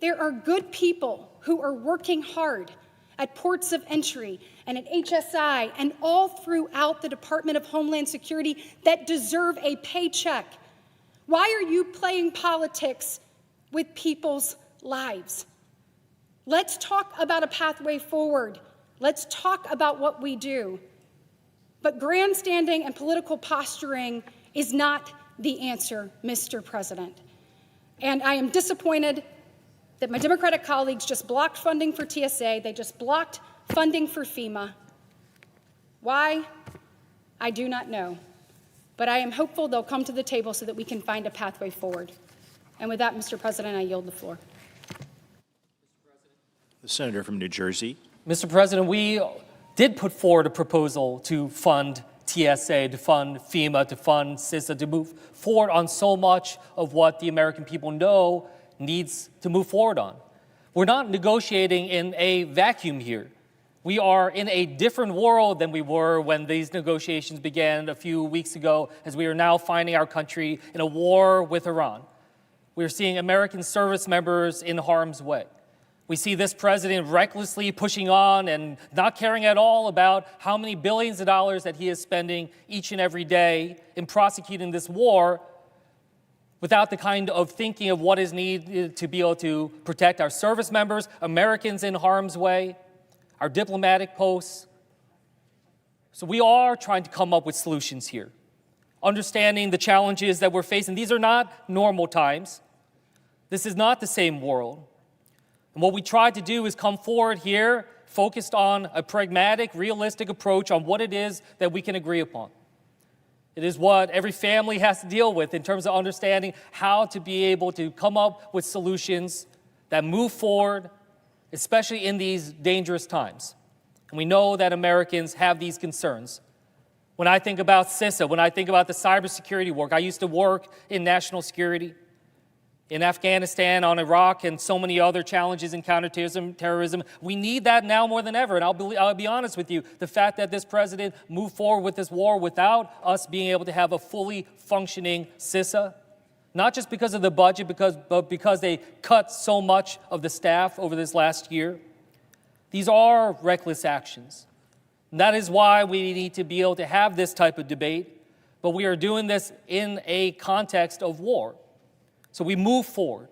There are good people who are working hard at ports of entry and at HSI and all throughout the Department of Homeland Security that deserve a paycheck. Why are you playing politics with people's lives? Let's talk about a pathway forward. Let's talk about what we do. But grandstanding and political posturing is not the answer, Mr. President. And I am disappointed that my Democratic colleagues just blocked funding for TSA. They just blocked funding for FEMA. Why? I do not know. But I am hopeful they'll come to the table so that we can find a pathway forward. And with that, Mr. President, I yield the floor. The senator from New Jersey. Mr. President, we did put forward a proposal to fund TSA, to fund FEMA, to fund CISA, to move forward on so much of what the American people know needs to move forward on. We're not negotiating in a vacuum here. We are in a different world than we were when these negotiations began a few weeks ago, as we are now finding our country in a war with Iran. We're seeing American service members in harm's way. We see this president recklessly pushing on and not caring at all about how many billions of dollars that he is spending each and every day in prosecuting this war without the kind of thinking of what is needed to be able to protect our service members, Americans in harm's way, our diplomatic posts. So we are trying to come up with solutions here, understanding the challenges that we're facing. These are not normal times. This is not the same world. And what we tried to do is come forward here focused on a pragmatic, realistic approach on what it is that we can agree upon. It is what every family has to deal with in terms of understanding how to be able to come up with solutions that move forward, especially in these dangerous times. And we know that Americans have these concerns. When I think about CISA, when I think about the cybersecurity work, I used to work in national security, in Afghanistan, on Iraq, and so many other challenges in counterterrorism. We need that now more than ever. And I'll be honest with you, the fact that this president moved forward with this war without us being able to have a fully functioning CISA, not just because of the budget, but because they cut so much of the staff over this last year. These are reckless actions. And that is why we need to be able to have this type of debate, but we are doing this in a context of war. So we move forward,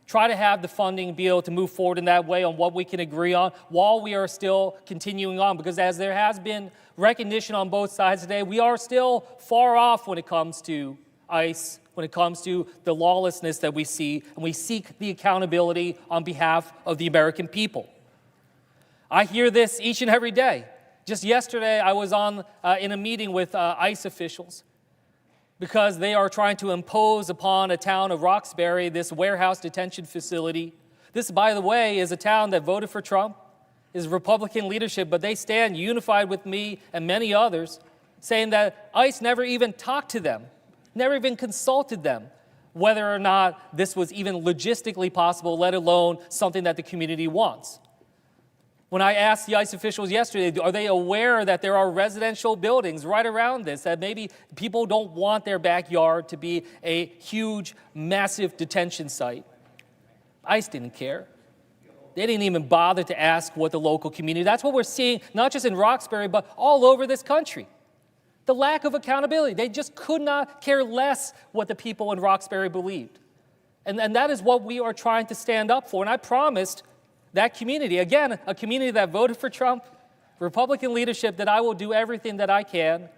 try to have the funding be able to move forward in that way on what we can agree on while we are still continuing on. Because as there has been recognition on both sides today, we are still far off when it comes to ICE, when it comes to the lawlessness that we see, and we seek the accountability on behalf of the American people. I hear this each and every day. Just yesterday, I was in a meeting with ICE officials, because they are trying to impose upon a town of Roxbury this warehouse detention facility. This, by the way, is a town that voted for Trump, is Republican leadership, but they stand unified with me and many others, saying that ICE never even talked to them, never even consulted them, whether or not this was even logistically possible, let alone something that the community wants. When I asked the ICE officials yesterday, are they aware that there are residential buildings right around this, that maybe people don't want their backyard to be a huge, massive detention site? ICE didn't care. They didn't even bother to ask what the local community. That's what we're seeing, not just in Roxbury, but all over this country. The lack of accountability. They just could not care less what the people in Roxbury believed. And that is what we are trying to stand up for. And I promised that community, again, a community that voted for Trump, Republican leadership, that I will do everything that I can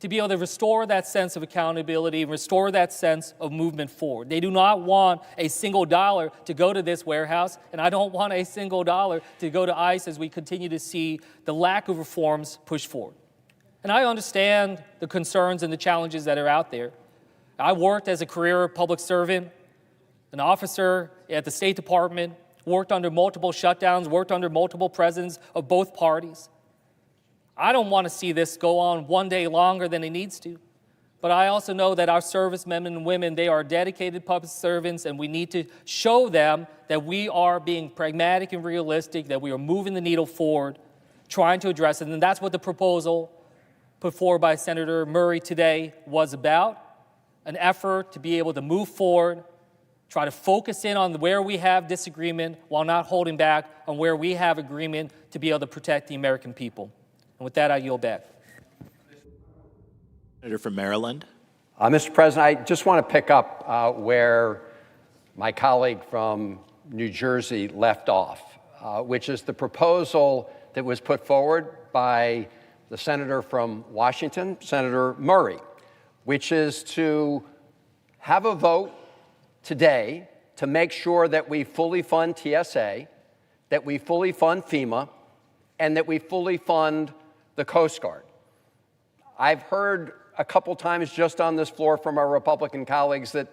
to be able to restore that sense of accountability, restore that sense of movement forward. They do not want a single dollar to go to this warehouse, and I don't want a single dollar to go to ICE as we continue to see the lack of reforms pushed forward. And I understand the concerns and the challenges that are out there. I worked as a career public servant, an officer at the State Department, worked under multiple shutdowns, worked under multiple presidents of both parties. I don't want to see this go on one day longer than it needs to. But I also know that our servicemen and women, they are dedicated public servants, and we need to show them that we are being pragmatic and realistic, that we are moving the needle forward, trying to address it. And that's what the proposal put forward by Senator Murray today was about, an effort to be able to move forward, try to focus in on where we have disagreement while not holding back on where we have agreement to be able to protect the American people. And with that, I yield back. Senator from Maryland. Mr. President, I just want to pick up where my colleague from New Jersey left off, which is the proposal that was put forward by the senator from Washington, Senator Murray, which is to have a vote today to make sure that we fully fund TSA, that we fully fund FEMA, and that we fully fund the Coast Guard. I've heard a couple times just on this floor from our Republican colleagues that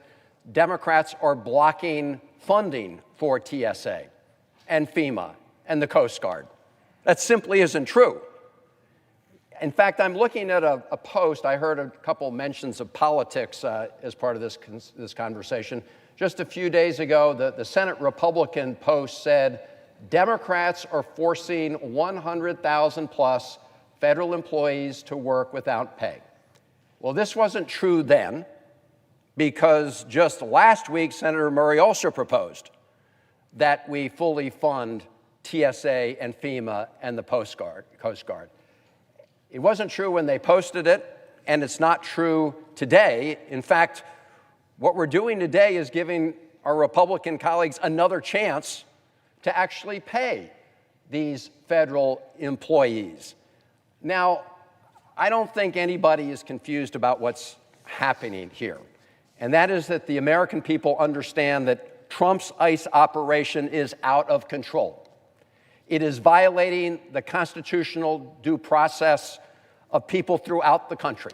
Democrats are blocking funding for TSA and FEMA and the Coast Guard. That simply isn't true. In fact, I'm looking at a post. I heard a couple mentions of politics as part of this conversation. Just a few days ago, the Senate Republican post said, Democrats are forcing 100,000 plus federal employees to work without pay. Well, this wasn't true then, because just last week, Senator Murray also proposed that we fully fund TSA and FEMA and the Coast Guard. It wasn't true when they posted it, and it's not true today. In fact, what we're doing today is giving our Republican colleagues another chance to actually pay these federal employees. Now, I don't think anybody is confused about what's happening here, and that is that the American people understand that Trump's ICE operation is out of control. It is violating the constitutional due process of people throughout the country.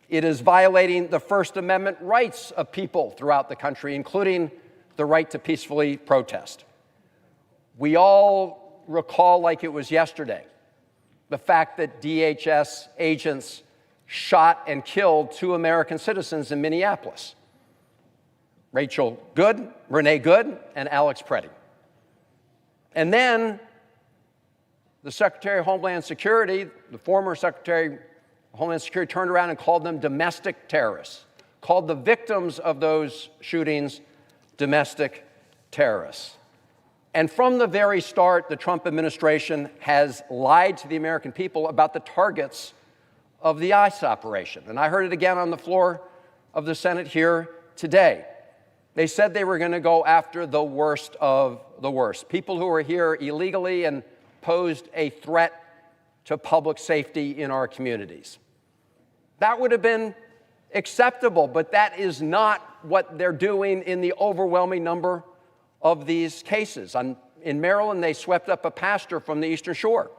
It is violating the First Amendment rights of people throughout the country, including the right to peacefully protest. We all recall, like it was yesterday, the fact that DHS agents shot and killed 2 American citizens in Minneapolis, Renee Good, and Alex Preddy. And then the Secretary of Homeland Security, the former Secretary of Homeland Security, turned around and called them domestic terrorists, called the victims of those shootings domestic terrorists. And from the very start, the Trump administration has lied to the American people about the targets of the ICE operation. And I heard it again on the floor of the Senate here today. They said they were going to go after the worst of the worst, people who are here illegally and posed a threat to public safety in our communities. That would have been acceptable, but that is not what they're doing in the overwhelming number of these cases. In Maryland, they swept up a pastor from the Eastern Shore.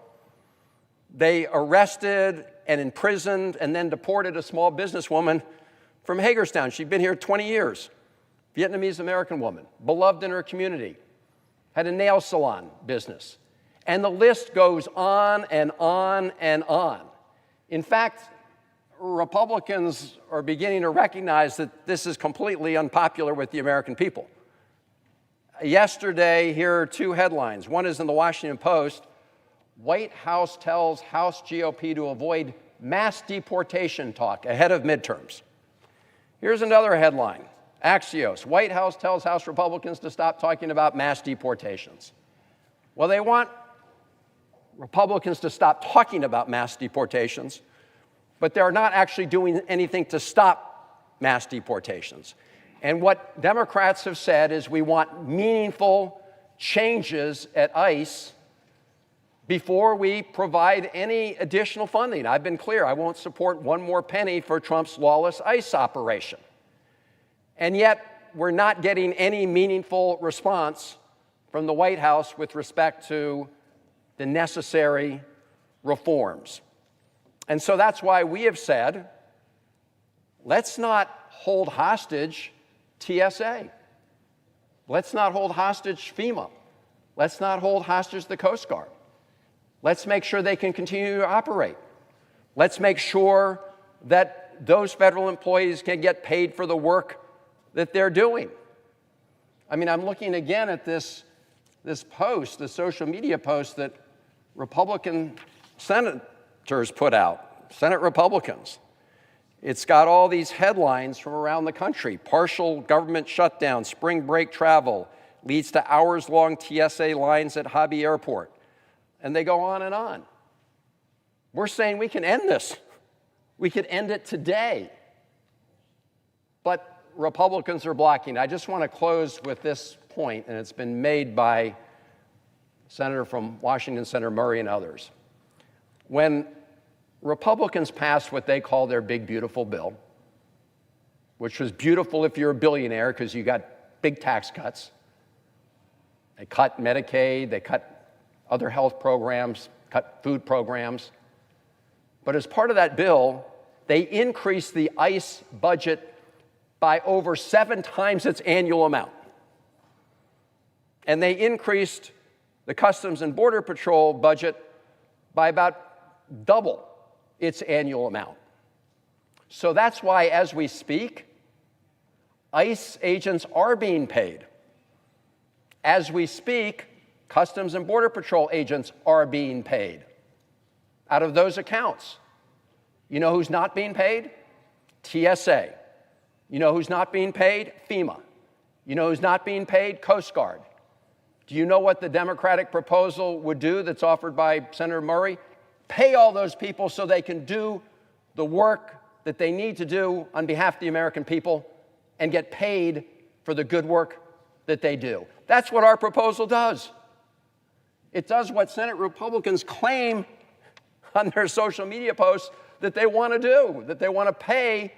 They arrested and imprisoned and then deported a small businesswoman from Hagerstown. She'd been here 20 years, Vietnamese-American woman, beloved in her community, had a nail salon business. And the list goes on and on and on. In fact, Republicans are beginning to recognize that this is completely unpopular with the American people. Yesterday, here are 2 headlines. One is in the Washington Post. White House tells House GOP to avoid mass deportation talk ahead of midterms. Here's another headline. Axios. White House tells House Republicans to stop talking about mass deportations. Well, they want Republicans to stop talking about mass deportations, but they're not actually doing anything to stop mass deportations. And what Democrats have said is we want meaningful changes at ICE before we provide any additional funding. I've been clear, I won't support one more penny for Trump's lawless ICE operation. And yet, we're not getting any meaningful response from the White House with respect to the necessary reforms. And so that's why we have said, let's not hold hostage TSA. Let's not hold hostage FEMA. Let's not hold hostage the Coast Guard. Let's make sure they can continue to operate. Let's make sure that those federal employees can get paid for the work that they're doing. I mean, I'm looking again at this post, the social media post that Republican senators put out, Senate Republicans. It's got all these headlines from around the country. Partial government shutdown, spring break travel leads to hours-long TSA lines at Hobby Airport. And they go on and on. We're saying we can end this. We could end it today. But Republicans are blocking. I just want to close with this point, and it's been made by Senator from Washington, Senator Murray, and others. When Republicans passed what they call their big, beautiful bill, which was beautiful if you're a billionaire because you got big tax cuts. They cut Medicaid, they cut other health programs, cut food programs. But as part of that bill, they increased the ICE budget by over 7 times its annual amount. And they increased the Customs and Border Patrol budget by about double its annual amount. So that's why, as we speak, ICE agents are being paid. As we speak, Customs and Border Patrol agents are being paid out of those accounts. You know who's not being paid? TSA. You know who's not being paid? FEMA. You know who's not being paid? Coast Guard. Do you know what the Democratic proposal would do that's offered by Senator Murray? Pay all those people so they can do the work that they need to do on behalf of the American people and get paid for the good work that they do. That's what our proposal does. It does what Senate Republicans claim on their social media posts that they want to do, that they want to pay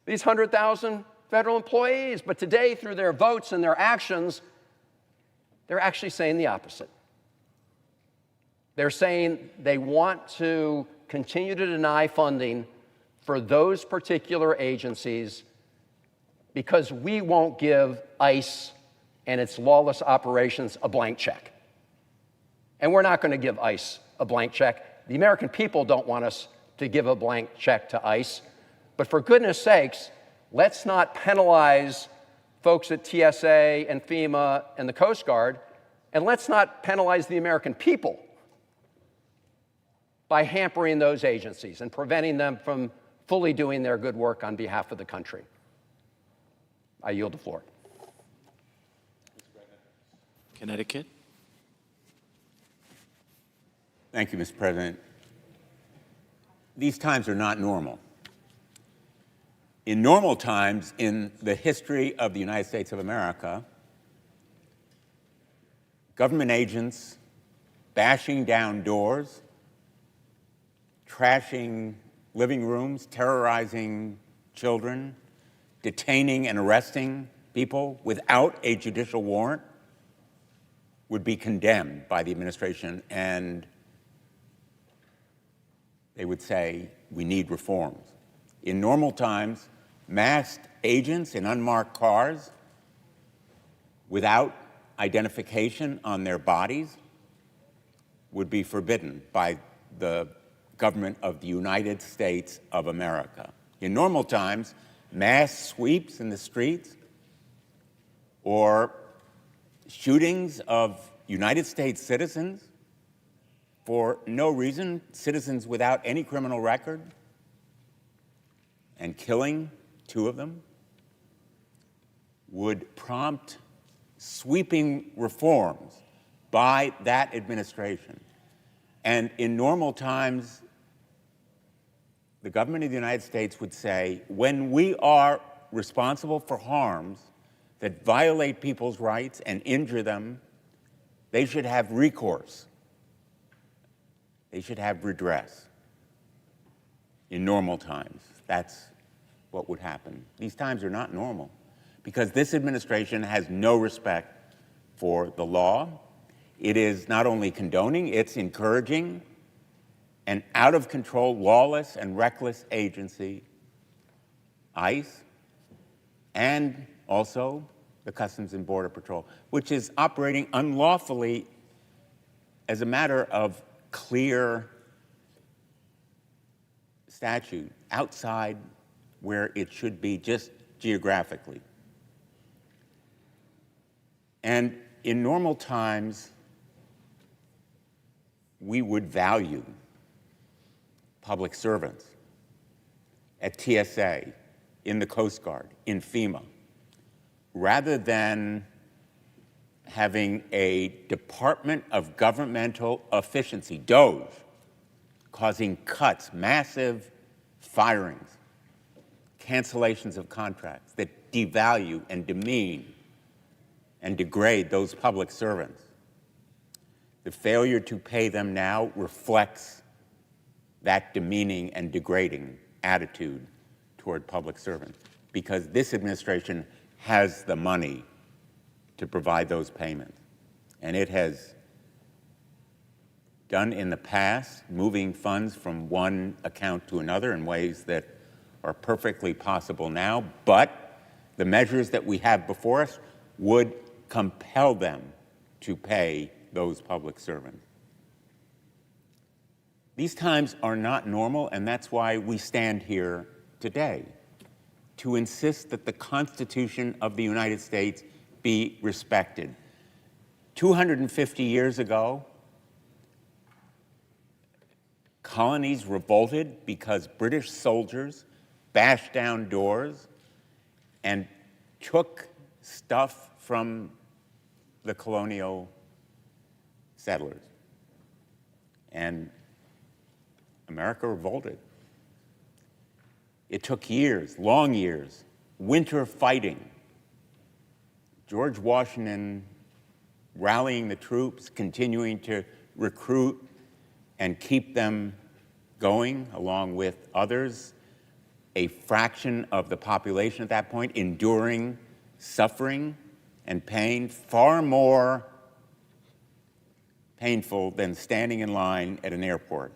these 100,000 federal employees. But today, through their votes and their actions, they're actually saying the opposite. They're saying they want to continue to deny funding for those particular agencies because we won't give ICE and its lawless operations a blank check. And we're not going to give ICE a blank check. The American people don't want us to give a blank check to ICE. But for goodness sakes, let's not penalize folks at TSA and FEMA and the Coast Guard, and let's not penalize the American people by hampering those agencies and preventing them from fully doing their good work on behalf of the country. I yield the floor. Connecticut. Thank you, Mr. President. These times are not normal. In normal times, in the history of the United States of America, government agents bashing down doors, trashing living rooms, terrorizing children, detaining and arresting people without a judicial warrant would be condemned by the administration, and they would say, we need reforms. In normal times, masked agents in unmarked cars without identification on their bodies would be forbidden by the government of the United States of America. In normal times, mass sweeps in the streets or shootings of United States citizens for no reason, citizens without any criminal record, and killing 2 of them, would prompt sweeping reforms by that administration. And in normal times, the government of the United States would say, when we are responsible for harms that violate people's rights and injure them, they should have recourse. They should have redress. In normal times, that's what would happen. These times are not normal because this administration has no respect for the law. It is not only condoning, it's encouraging an out-of-control, lawless, and reckless agency, ICE, and also the Customs and Border Patrol, which is operating unlawfully as a matter of clear statute outside where it should be just geographically. And in normal times, we would value public servants at TSA, in the Coast Guard, in FEMA, rather than having a Department of Governmental Efficiency, DOGE, causing cuts, massive firings, cancellations of contracts that devalue and demean and degrade those public servants. The failure to pay them now reflects that demeaning and degrading attitude toward public servants, because this administration has the money to provide those payments. And it has done in the past, moving funds from one account to another in ways that are perfectly possible now, but the measures that we have before us would compel them to pay those public servants. These times are not normal, and that's why we stand here today, to insist that the Constitution of the United States be respected. 250 years ago, colonies revolted because British soldiers bashed down doors and took stuff from the colonial settlers. And America revolted. It took years, long years, winter fighting, George Washington rallying the troops, continuing to recruit and keep them going along with others, a fraction of the population at that point enduring suffering and pain far more painful than standing in line at an airport.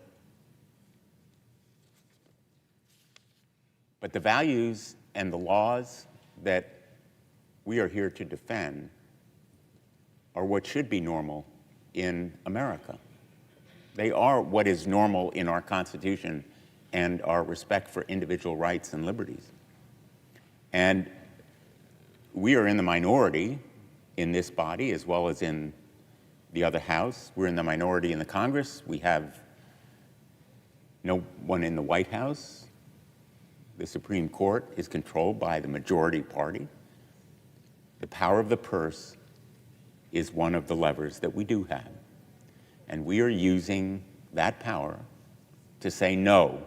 But the values and the laws that we are here to defend are what should be normal in America. They are what is normal in our Constitution and our respect for individual rights and liberties. And we are in the minority in this body as well as in the other house. We're in the minority in the Congress. We have no one in the White House. The Supreme Court is controlled by the majority party. The power of the purse is one of the levers that we do have. And we are using that power to say no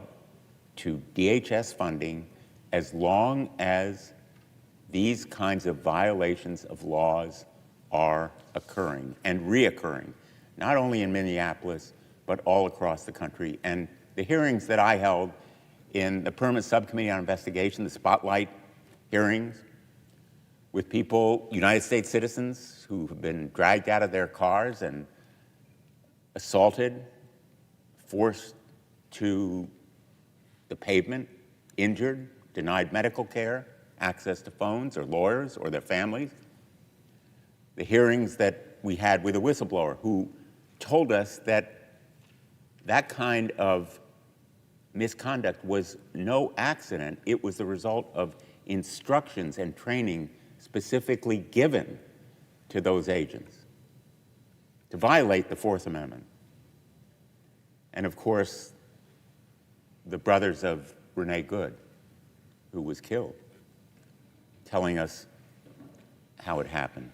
to DHS funding as long as these kinds of violations of laws are occurring and reoccurring, not only in Minneapolis, but all across the country. And the hearings that I held in the Permanent Subcommittee on Investigation, the spotlight hearings, with people, United States citizens, who have been dragged out of their cars and assaulted, forced to the pavement, injured, denied medical care, access to phones or lawyers or their families. The hearings that we had with a whistleblower who told us that that kind of misconduct was no accident. It was the result of instructions and training specifically given to those agents to violate the Fourth Amendment. And of course, the brothers of Renee Good, who was killed, telling us how it happened.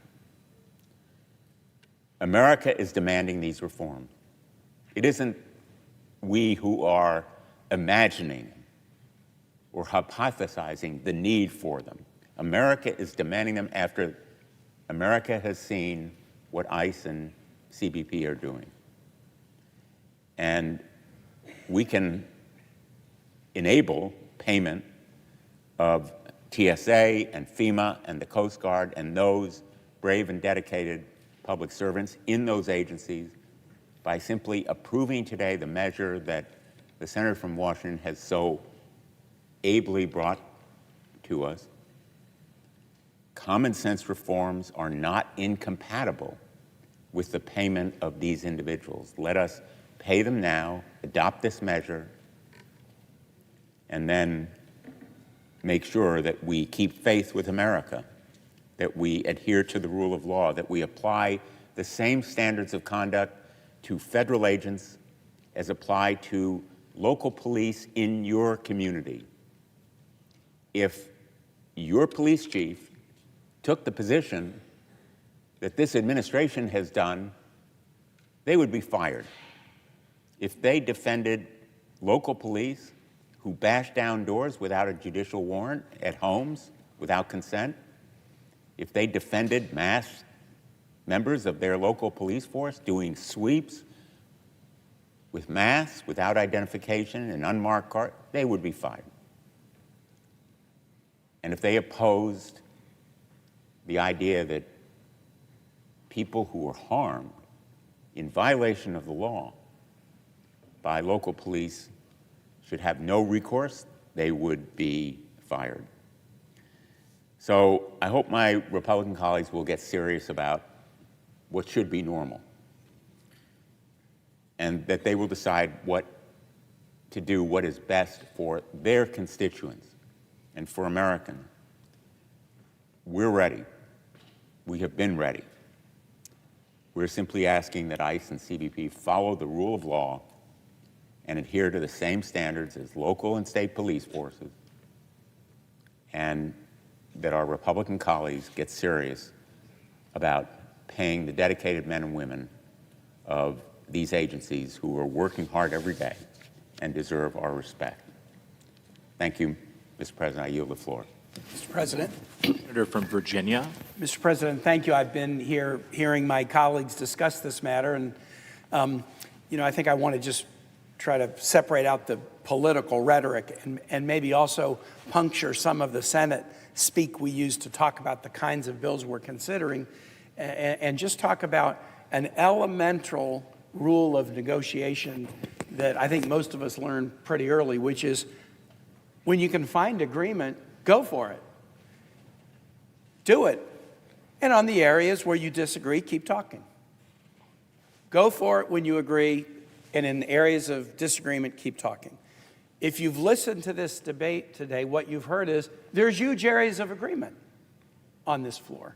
America is demanding these reforms. It isn't we who are imagining or hypothesizing the need for them. America is demanding them after America has seen what ICE and CBP are doing. And we can enable payment of TSA and FEMA and the Coast Guard and those brave and dedicated public servants in those agencies by simply approving today the measure that the senator from Washington has so ably brought to us. Common sense reforms are not incompatible with the payment of these individuals. Let us pay them now, adopt this measure, and then make sure that we keep faith with America, that we adhere to the rule of law, that we apply the same standards of conduct to federal agents as apply to local police in your community. If your police chief took the position that this administration has done, they would be fired. If they defended local police who bashed down doors without a judicial warrant at homes without consent, if they defended masked members of their local police force doing sweeps with masks, without identification and unmarked cars, they would be fired. And if they opposed the idea that people who were harmed in violation of the law by local police should have no recourse, they would be fired. So I hope my Republican colleagues will get serious about what should be normal, and that they will decide what to do, what is best for their constituents and for Americans. We're ready. We have been ready. We're simply asking that ICE and CBP follow the rule of law and adhere to the same standards as local and state police forces, and that our Republican colleagues get serious about paying the dedicated men and women of these agencies who are working hard every day and deserve our respect. Thank you, Mr. President. I yield the floor. Mr. President. Senator from Virginia. Mr. President, thank you. I've been here hearing my colleagues discuss this matter, and I think I want to just try to separate out the political rhetoric and maybe also puncture some of the Senate speak we use to talk about the kinds of bills we're considering, and just talk about an elemental rule of negotiation that I think most of us learned pretty early, which is when you can find agreement, go for it. Do it. And on the areas where you disagree, keep talking. Go for it when you agree, and in areas of disagreement, keep talking. If you've listened to this debate today, what you've heard is there's huge areas of agreement on this floor.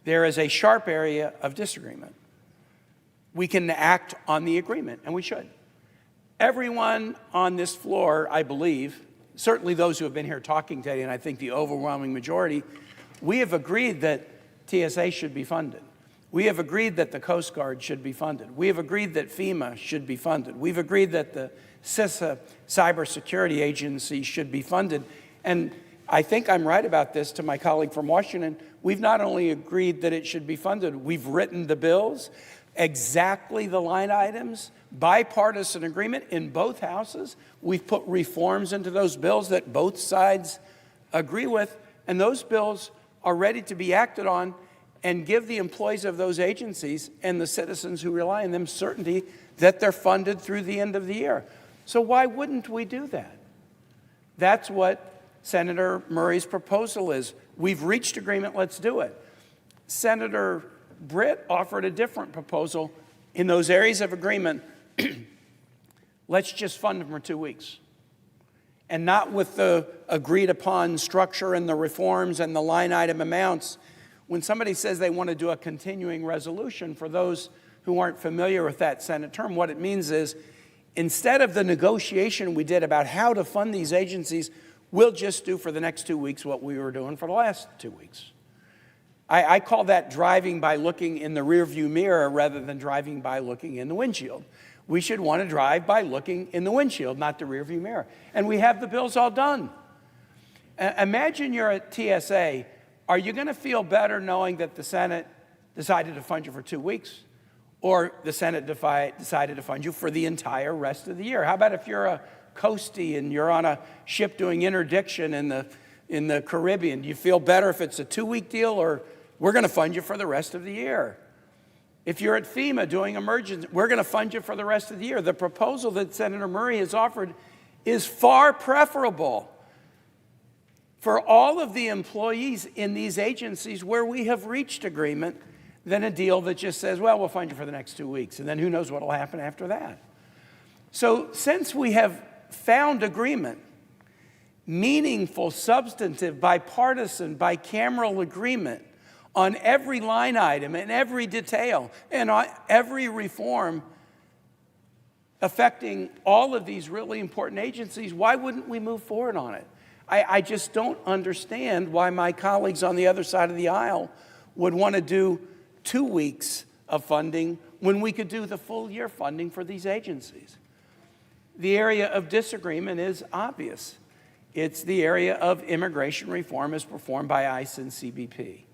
There is a sharp area of disagreement. We can act on the agreement, and we should. Everyone on this floor, I believe, certainly those who have been here talking today, and I think the overwhelming majority, we have agreed that TSA should be funded. We have agreed that the Coast Guard should be funded. We have agreed that FEMA should be funded. We've agreed that the CISA cybersecurity agency should be funded. And I think I'm right about this to my colleague from Washington. We've not only agreed that it should be funded, we've written the bills, exactly the line items, bipartisan agreement in both houses. We've put reforms into those bills that both sides agree with, and those bills are ready to be acted on and give the employees of those agencies and the citizens who rely on them certainty that they're funded through the end of the year. So why wouldn't we do that? That's what Senator Murray's proposal is. We've reached agreement, let's do it. Senator Britt offered a different proposal. In those areas of agreement, let's just fund them for 2 weeks. And not with the agreed upon structure and the reforms and the line item amounts. When somebody says they want to do a continuing resolution, for those who aren't familiar with that Senate term, what it means is instead of the negotiation we did about how to fund these agencies, we'll just do for the next 2 weeks what we were doing for the last 2 weeks. I call that driving by looking in the rearview mirror rather than driving by looking in the windshield. We should want to drive by looking in the windshield, not the rearview mirror. And we have the bills all done. Imagine you're at TSA. Are you going to feel better knowing that the Senate decided to fund you for 2 weeks, or the Senate decided to fund you for the entire rest of the year? How about if you're a coastie and you're on a ship doing interdiction in the Caribbean? Do you feel better if it's a 2-week deal, or we're going to fund you for the rest of the year? If you're at FEMA doing emergency, we're going to fund you for the rest of the year. The proposal that Senator Murray has offered is far preferable for all of the employees in these agencies where we have reached agreement than a deal that just says, well, we'll fund you for the next 2 weeks, and then who knows what will happen after that. So since we have found agreement, meaningful, substantive, bipartisan, bicameral agreement on every line item and every detail and on every reform affecting all of these really important agencies, why wouldn't we move forward on it? I just don't understand why my colleagues on the other side of the aisle would want to do 2 weeks of funding when we could do the full year funding for these agencies. The area of disagreement is obvious. It's the area of immigration reform as performed by ICE and CBP.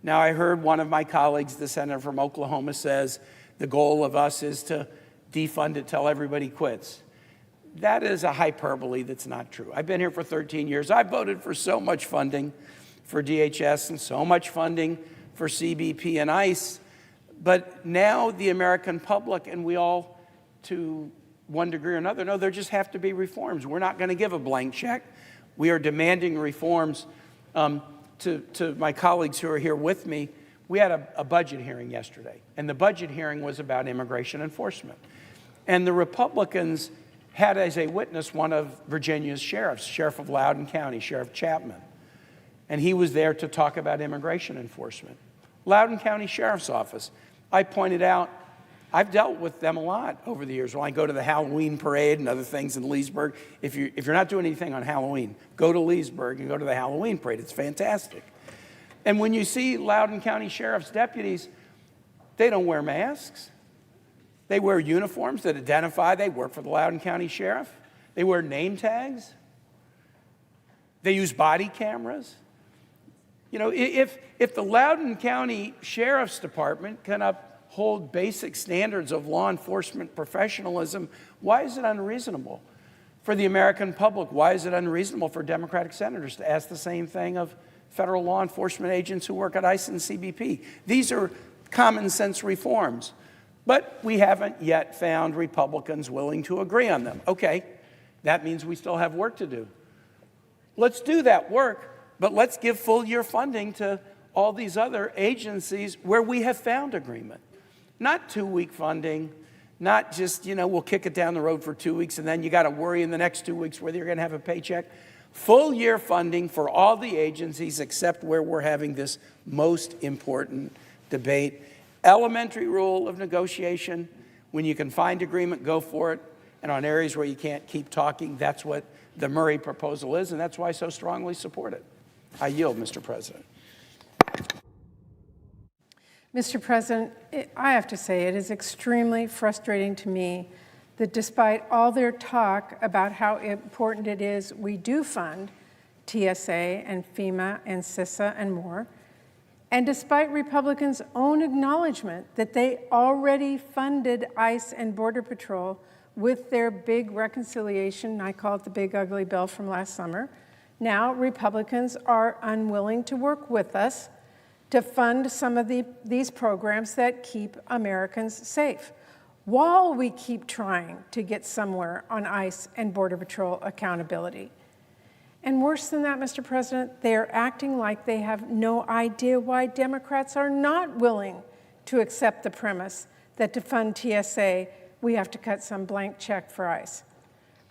Now, I heard one of my colleagues, the senator from Oklahoma, says the goal of us is to defund it till everybody quits. That is a hyperbole that's not true. I've been here for 13 years. I voted for so much funding for DHS and so much funding for CBP and ICE. But now the American public, and we all, to one degree or another, know there just have to be reforms. We're not going to give a blank check. We are demanding reforms. To my colleagues who are here with me, we had a budget hearing yesterday, and the budget hearing was about immigration enforcement. And the Republicans had as a witness one of Virginia's sheriffs, Sheriff of Loudoun County, Sheriff Chapman. And he was there to talk about immigration enforcement. Loudoun County Sheriff's Office. I pointed out, I've dealt with them a lot over the years. When I go to the Halloween parade and other things in Leesburg, if you're not doing anything on Halloween, go to Leesburg and go to the Halloween parade. It's fantastic. And when you see Loudoun County Sheriff's deputies, they don't wear masks. They wear uniforms that identify they work for the Loudoun County Sheriff. They wear name tags. They use body cameras. You know, if the Loudoun County Sheriff's Department can uphold basic standards of law enforcement professionalism, why is it unreasonable for the American public? Why is it unreasonable for Democratic senators to ask the same thing of federal law enforcement agents who work at ICE and CBP? These are common sense reforms. But we haven't yet found Republicans willing to agree on them. Okay, that means we still have work to do. Let's do that work, but let's give full year funding to all these other agencies where we have found agreement. Not 2-week funding, not just, we'll kick it down the road for 2 weeks and then you got to worry in the next 2 weeks whether you're going to have a paycheck. Full year funding for all the agencies except where we're having this most important debate. Elementary rule of negotiation, when you can find agreement, go for it. And on areas where you can't, keep talking. That's what the Murray proposal is, and that's why I so strongly support it. I yield, Mr. President. Mr. President, I have to say it is extremely frustrating to me that despite all their talk about how important it is we do fund TSA and FEMA and CISA and more, and despite Republicans' own acknowledgement that they already funded ICE and Border Patrol with their big reconciliation, I call it the big ugly bill from last summer, now Republicans are unwilling to work with us to fund some of these programs that keep Americans safe, while we keep trying to get somewhere on ICE and Border Patrol accountability. And worse than that, Mr. President, they are acting like they have no idea why Democrats are not willing to accept the premise that to fund TSA, we have to cut some blank check for ICE.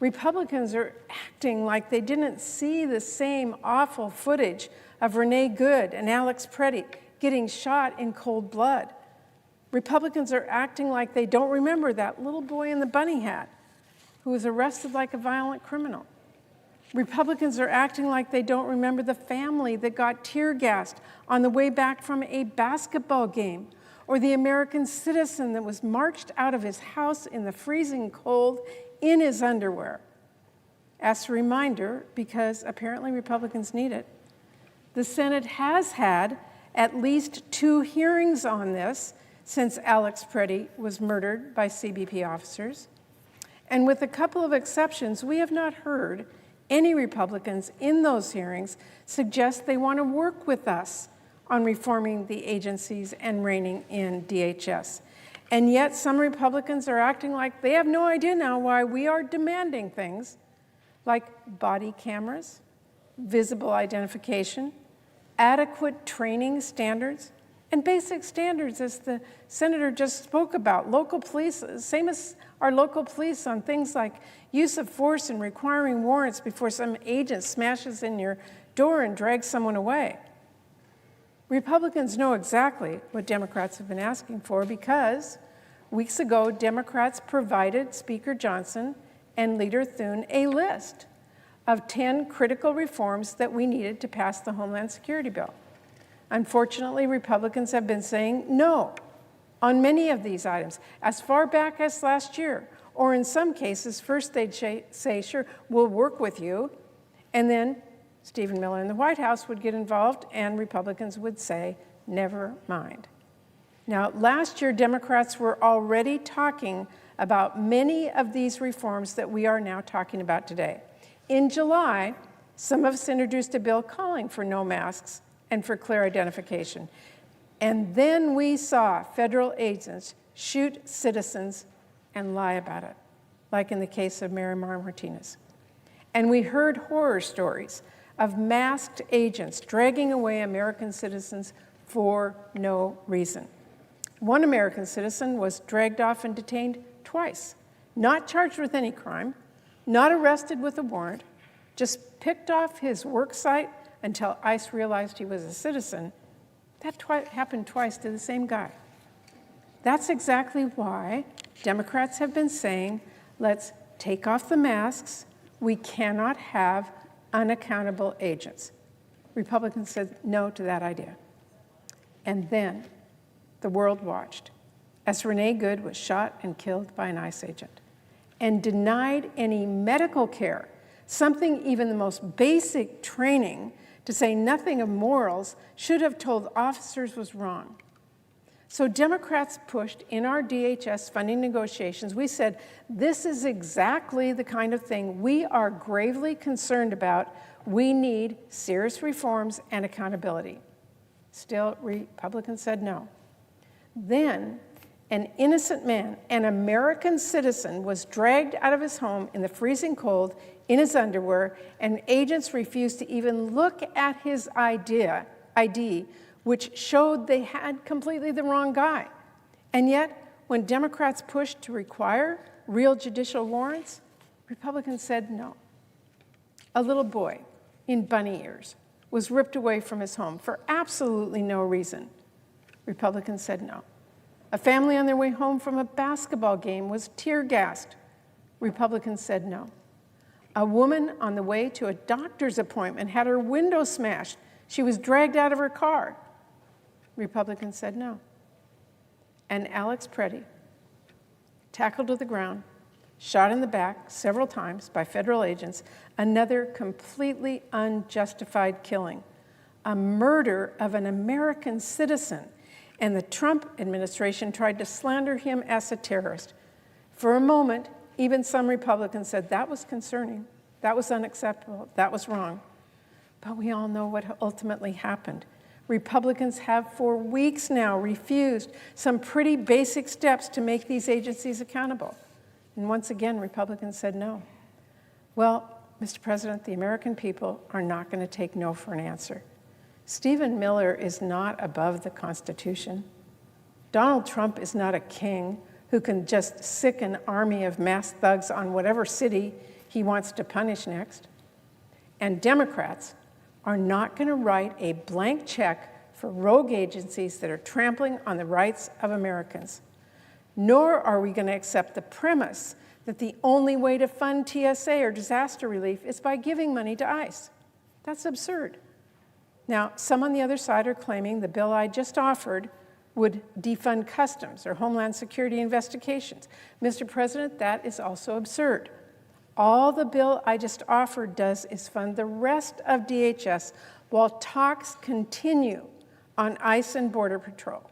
Republicans are acting like they didn't see the same awful footage of Renee Good and Alex Preddy getting shot in cold blood. Republicans are acting like they don't remember that little boy in the bunny hat who was arrested like a violent criminal. Republicans are acting like they don't remember the family that got tear gassed on the way back from a basketball game, or the American citizen that was marched out of his house in the freezing cold in his underwear. As a reminder, because apparently Republicans need it, the Senate has had at least 2 hearings on this since Alex Preddy was murdered by CBP officers. And with a couple of exceptions, we have not heard any Republicans in those hearings suggest they want to work with us on reforming the agencies and reining in DHS. And yet some Republicans are acting like they have no idea now why we are demanding things like body cameras, visible identification, adequate training standards, and basic standards, as the senator just spoke about. Local police, same as our local police on things like use of force and requiring warrants before some agent smashes in your door and drags someone away. Republicans know exactly what Democrats have been asking for because weeks ago, Democrats provided Speaker Johnson and Leader Thune a list of 10 critical reforms that we needed to pass the Homeland Security bill. Unfortunately, Republicans have been saying no on many of these items, as far back as last year, or in some cases, first they'd say, sure, we'll work with you, and then Stephen Miller in the White House would get involved, and Republicans would say, never mind. Now, last year, Democrats were already talking about many of these reforms that we are now talking about today. In July, some of us introduced a bill calling for no masks and for clear identification. And then we saw federal agents shoot citizens and lie about it, like in the case of Miramar Martinez. And we heard horror stories of masked agents dragging away American citizens for no reason. One American citizen was dragged off and detained twice, not charged with any crime, not arrested with a warrant, just picked off his work site until ICE realized he was a citizen. That happened twice to the same guy. That's exactly why Democrats have been saying, let's take off the masks. We cannot have unaccountable agents. Republicans said no to that idea. And then the world watched as Renee Good was shot and killed by an ICE agent and denied any medical care, something even the most basic training, to say nothing of morals, should have told officers was wrong. So Democrats pushed in our DHS funding negotiations. We said, this is exactly the kind of thing we are gravely concerned about. We need serious reforms and accountability. Still, Republicans said no. Then, an innocent man, an American citizen, was dragged out of his home in the freezing cold in his underwear, and agents refused to even look at his ID, which showed they had completely the wrong guy. And yet, when Democrats pushed to require real judicial warrants, Republicans said no. A little boy in bunny ears was ripped away from his home for absolutely no reason. Republicans said no. A family on their way home from a basketball game was tear-gassed. Republicans said no. A woman on the way to a doctor's appointment had her window smashed. She was dragged out of her car. Republicans said no. And Alex Preddy, tackled to the ground, shot in the back several times by federal agents, another completely unjustified killing, a murder of an American citizen. And the Trump administration tried to slander him as a terrorist. For a moment, even some Republicans said that was concerning, that was unacceptable, that was wrong. But we all know what ultimately happened. Republicans have for weeks now refused some pretty basic steps to make these agencies accountable. And once again, Republicans said no. Well, Mr. President, the American people are not going to take no for an answer. Stephen Miller is not above the Constitution. Donald Trump is not a king who can just sic an army of masked thugs on whatever city he wants to punish next. And Democrats are not going to write a blank check for rogue agencies that are trampling on the rights of Americans. Nor are we going to accept the premise that the only way to fund TSA or disaster relief is by giving money to ICE. That's absurd. Now, some on the other side are claiming the bill I just offered would defund customs or Homeland Security investigations. Mr. President, that is also absurd. All the bill I just offered does is fund the rest of DHS while talks continue on ICE and Border Patrol.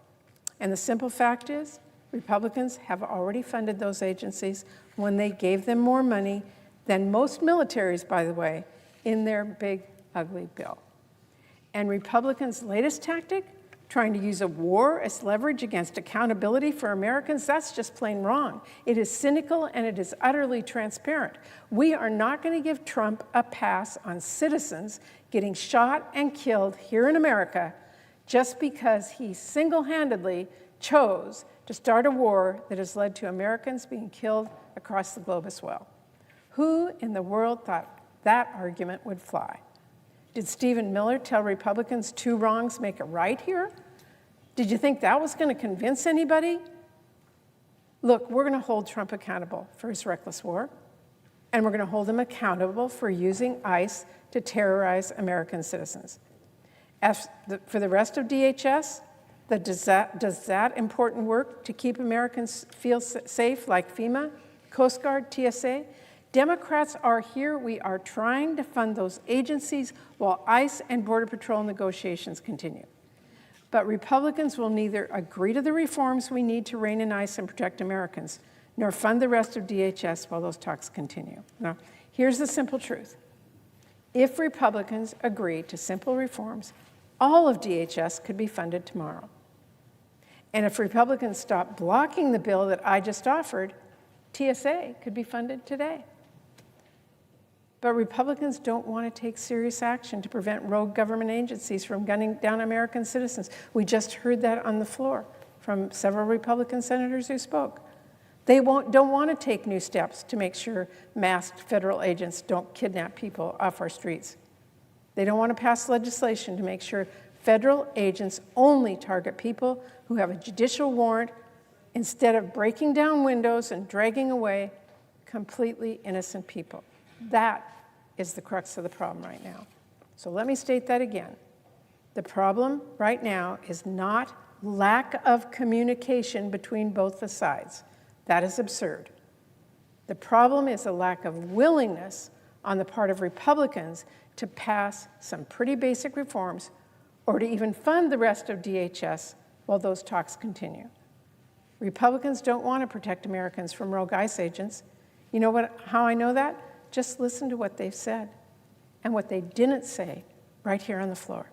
And the simple fact is, Republicans have already funded those agencies when they gave them more money than most militaries, by the way, in their big, ugly bill. And Republicans' latest tactic, trying to use a war as leverage against accountability for Americans, that's just plain wrong. It is cynical and it is utterly transparent. We are not going to give Trump a pass on citizens getting shot and killed here in America just because he single-handedly chose to start a war that has led to Americans being killed across the globe as well. Who in the world thought that argument would fly? Did Stephen Miller tell Republicans 2 wrongs make a right here? Did you think that was going to convince anybody? Look, we're going to hold Trump accountable for his reckless war, and we're going to hold him accountable for using ICE to terrorize American citizens. As for the rest of DHS, does that important work to keep Americans feel safe, like FEMA, Coast Guard, TSA? Democrats are here. We are trying to fund those agencies while ICE and Border Patrol negotiations continue. But Republicans will neither agree to the reforms we need to rein in ICE and protect Americans, nor fund the rest of DHS while those talks continue. Now, here's the simple truth. If Republicans agree to simple reforms, all of DHS could be funded tomorrow. And if Republicans stop blocking the bill that I just offered, TSA could be funded today. But Republicans don't want to take serious action to prevent rogue government agencies from gunning down American citizens. We just heard that on the floor from several Republican senators who spoke. They don't want to take new steps to make sure masked federal agents don't kidnap people off our streets. They don't want to pass legislation to make sure federal agents only target people who have a judicial warrant instead of breaking down windows and dragging away completely innocent people. That is the crux of the problem right now. So let me state that again. The problem right now is not lack of communication between both the sides. That is absurd. The problem is a lack of willingness on the part of Republicans to pass some pretty basic reforms or to even fund the rest of DHS while those talks continue. Republicans don't want to protect Americans from rogue ICE agents. You know how I know that? Just listen to what they've said and what they didn't say right here on the floor.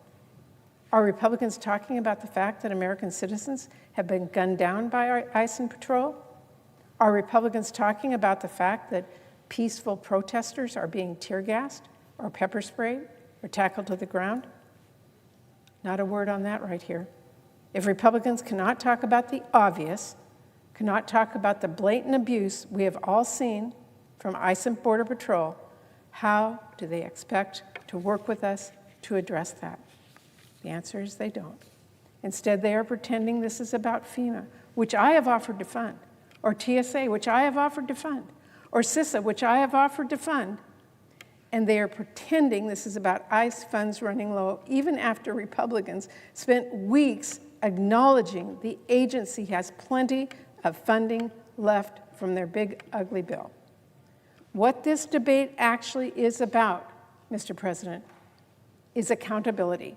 Are Republicans talking about the fact that American citizens have been gunned down by our ICE and patrol? Are Republicans talking about the fact that peaceful protesters are being tear gassed or pepper sprayed or tackled to the ground? Not a word on that right here. If Republicans cannot talk about the obvious, cannot talk about the blatant abuse we have all seen from ICE and Border Patrol, how do they expect to work with us to address that? The answer is they don't. Instead, they are pretending this is about FEMA, which I have offered to fund, or TSA, which I have offered to fund, or CISA, which I have offered to fund, and they are pretending this is about ICE funds running low, even after Republicans spent weeks acknowledging the agency has plenty of funding left from their big, ugly bill. What this debate actually is about, Mr. President, is accountability.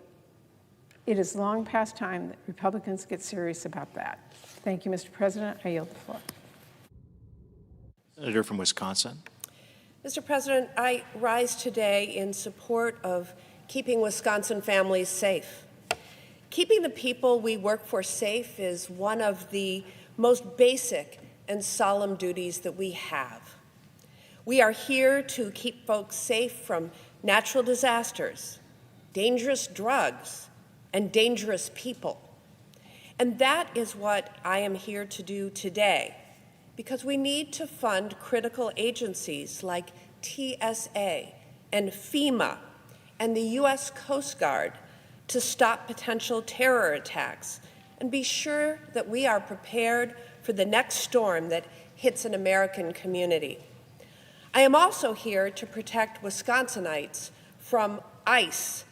It is long past time that Republicans get serious about that. Thank you, Mr. President. I yield the floor. Senator from Wisconsin. Mr. President, I rise today in support of keeping Wisconsin families safe. Keeping the people we work for safe is one of the most basic and solemn duties that we have. We are here to keep folks safe from natural disasters, dangerous drugs, and dangerous people. And that is what I am here to do today, because we need to fund critical agencies like TSA and FEMA and the U.S. Coast Guard to stop potential terror attacks and be sure that we are prepared for the next storm that hits an American community. I am also here to protect Wisconsinites from ICE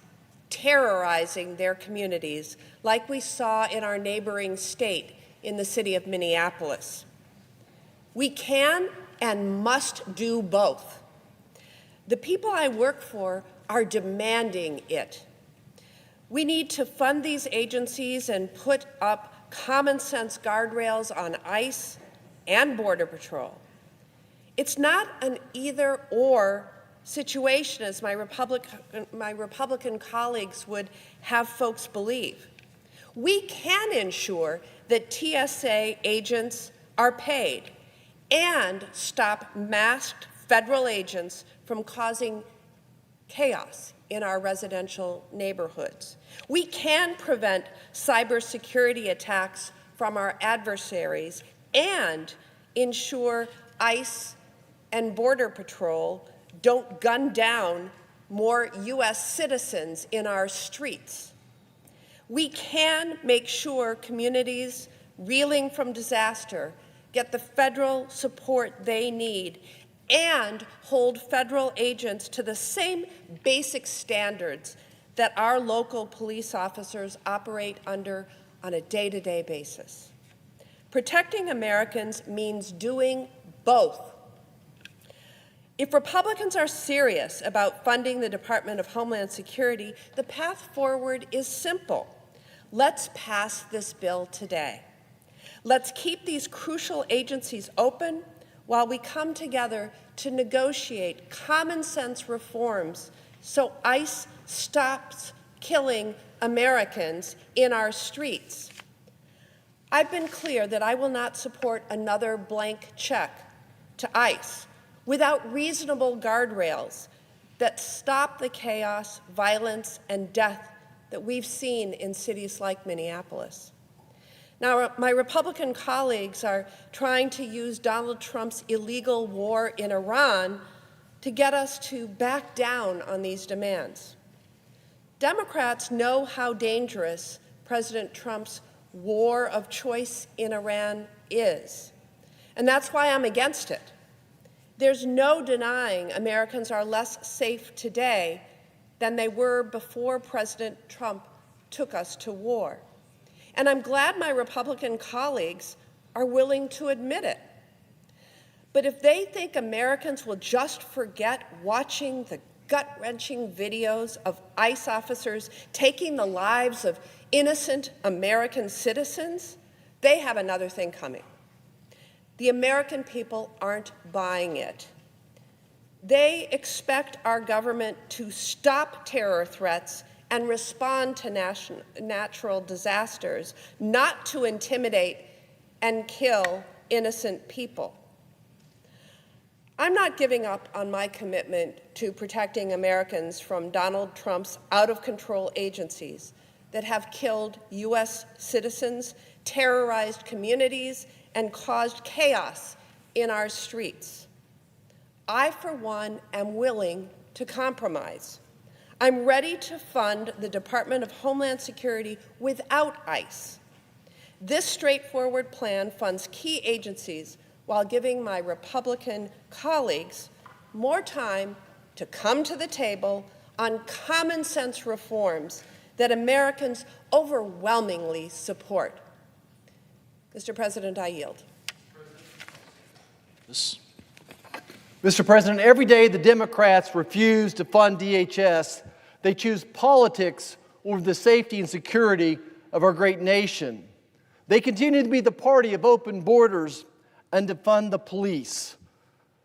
terrorizing their communities like we saw in our neighboring state in the city of Minneapolis. We can and must do both. The people I work for are demanding it. We need to fund these agencies and put up common sense guardrails on ICE and Border Patrol. It's not an either-or situation, as my Republican colleagues would have folks believe. We can ensure that TSA agents are paid and stop masked federal agents from causing chaos in our residential neighborhoods. We can prevent cybersecurity attacks from our adversaries and ensure ICE and Border Patrol don't gun down more U.S. citizens in our streets. We can make sure communities reeling from disaster get the federal support they need and hold federal agents to the same basic standards that our local police officers operate under on a day-to-day basis. Protecting Americans means doing both. If Republicans are serious about funding the Department of Homeland Security, the path forward is simple. Let's pass this bill today. Let's keep these crucial agencies open while we come together to negotiate common sense reforms so ICE stops killing Americans in our streets. I've been clear that I will not support another blank check to ICE without reasonable guardrails that stop the chaos, violence, and death that we've seen in cities like Minneapolis. Now, my Republican colleagues are trying to use Donald Trump's illegal war in Iran to get us to back down on these demands. Democrats know how dangerous President Trump's war of choice in Iran is, and that's why I'm against it. There's no denying Americans are less safe today than they were before President Trump took us to war. And I'm glad my Republican colleagues are willing to admit it. But if they think Americans will just forget watching the gut-wrenching videos of ICE officers taking the lives of innocent American citizens, they have another thing coming. The American people aren't buying it. They expect our government to stop terror threats and respond to natural disasters, not to intimidate and kill innocent people. I'm not giving up on my commitment to protecting Americans from Donald Trump's out-of-control agencies that have killed U.S. citizens, terrorized communities, and caused chaos in our streets. I, for one, am willing to compromise. I'm ready to fund the Department of Homeland Security without ICE. This straightforward plan funds key agencies while giving my Republican colleagues more time to come to the table on common sense reforms that Americans overwhelmingly support. Mr. President, I yield. Mr. President, every day the Democrats refuse to fund DHS. They choose politics over the safety and security of our great nation. They continue to be the party of open borders and to fund the police.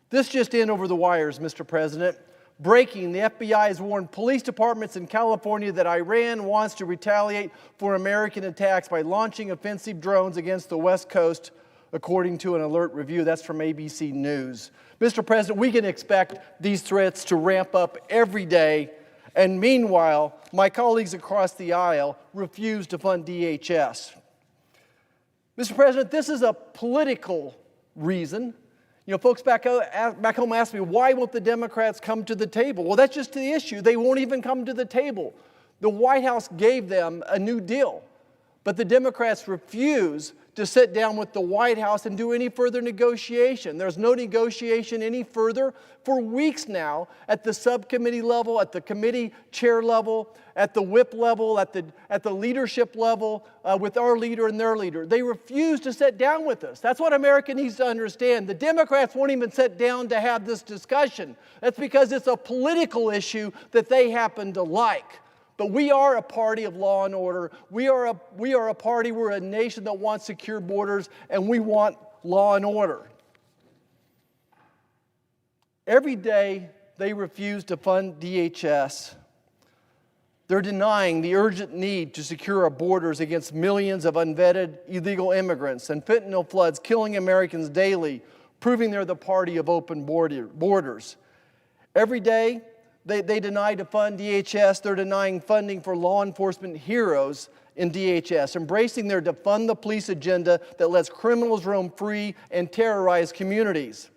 This just in over the wires, Mr. President. Breaking, the FBI has warned police departments in California that Iran wants to retaliate for American attacks by launching offensive drones against the West Coast, according to an alert review. That's from ABC News. Mr. President, we can expect these threats to ramp up every day, and meanwhile, my colleagues across the aisle refuse to fund DHS. Mr. President, this is a political reason. You know, folks back home ask me, why won't the Democrats come to the table? Well, that's just the issue. They won't even come to the table. The White House gave them a new deal, but the Democrats refuse to sit down with the White House and do any further negotiation. There's no negotiation any further for weeks now at the subcommittee level, at the committee chair level, at the whip level, at the leadership level, with our leader and their leader. They refuse to sit down with us. That's what America needs to understand. The Democrats won't even sit down to have this discussion. That's because it's a political issue that they happen to like. But we are a party of law and order. We are a party, we're a nation that wants secure borders, and we want law and order. Every day they refuse to fund DHS. They're denying the urgent need to secure our borders against millions of unvetted illegal immigrants and fentanyl floods killing Americans daily, proving they're the party of open borders. Every day, they deny to fund DHS. They're denying funding for law enforcement heroes in DHS, embracing their defund the police agenda that lets criminals roam free and terrorize communities.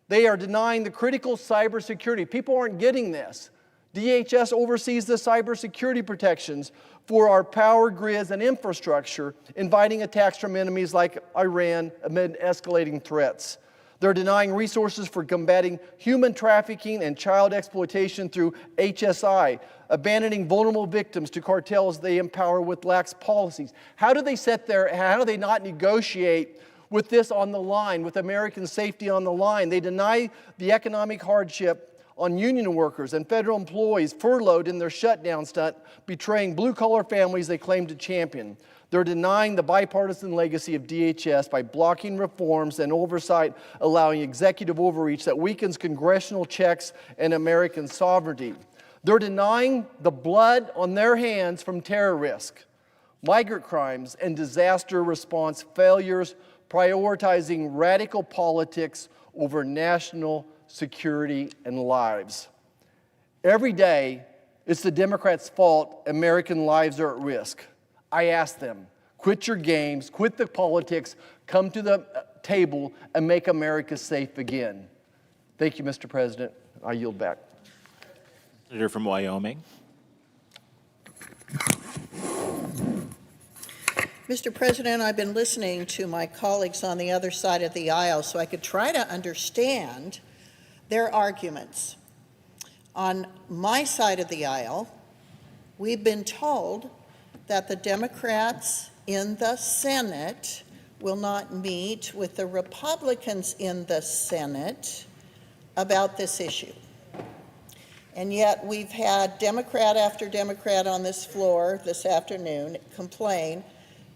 They are denying the critical cybersecurity. People aren't getting this. DHS oversees the cybersecurity protections for our power grids and infrastructure, inviting attacks from enemies like Iran amid escalating threats. They're denying resources for combating human trafficking and child exploitation through HSI, abandoning vulnerable victims to cartels they empower with lax policies. How do they not negotiate with this on the line, with American safety on the line? They deny the economic hardship on union workers and federal employees furloughed in their shutdown stunt, betraying blue-collar families they claim to champion. They're denying the bipartisan legacy of DHS by blocking reforms and oversight, allowing executive overreach that weakens congressional checks and American sovereignty. They're denying the blood on their hands from terror risk, migrant crimes, and disaster response failures, prioritizing radical politics over national security and lives. Every day, it's the Democrats' fault American lives are at risk. I ask them, quit your games, quit the politics, come to the table and make America safe again. Thank you, Mr. President. I yield back. Senator from Wyoming. Mr. President, I've been listening to my colleagues on the other side of the aisle so I could try to understand their arguments. On my side of the aisle, we've been told that the Democrats in the Senate will not meet with the Republicans in the Senate about this issue. And yet we've had Democrat after Democrat on this floor this afternoon complain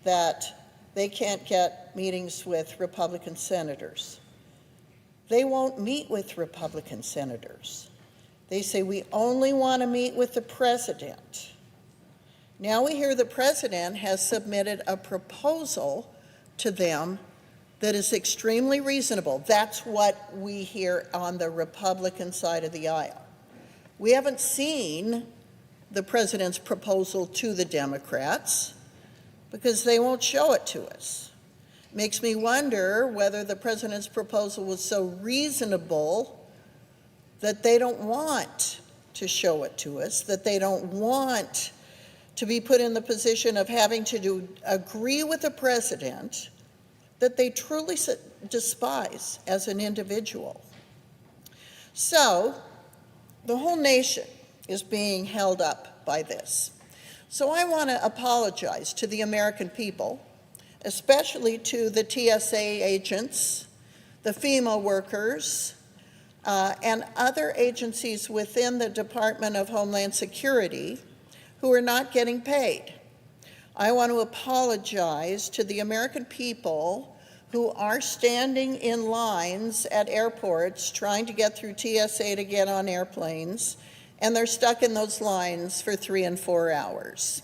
that they can't get meetings with Republican senators. They won't meet with Republican senators. They say we only want to meet with the president. Now we hear the president has submitted a proposal to them that is extremely reasonable. That's what we hear on the Republican side of the aisle. We haven't seen the president's proposal to the Democrats because they won't show it to us. Makes me wonder whether the president's proposal was so reasonable that they don't want to show it to us, that they don't want to be put in the position of having to agree with a president that they truly despise as an individual. So the whole nation is being held up by this. So I want to apologize to the American people, especially to the TSA agents, the FEMA workers, and other agencies within the Department of Homeland Security who are not getting paid. I want to apologize to the American people who are standing in lines at airports trying to get through TSA to get on airplanes, and they're stuck in those lines for 3 and 4 hours.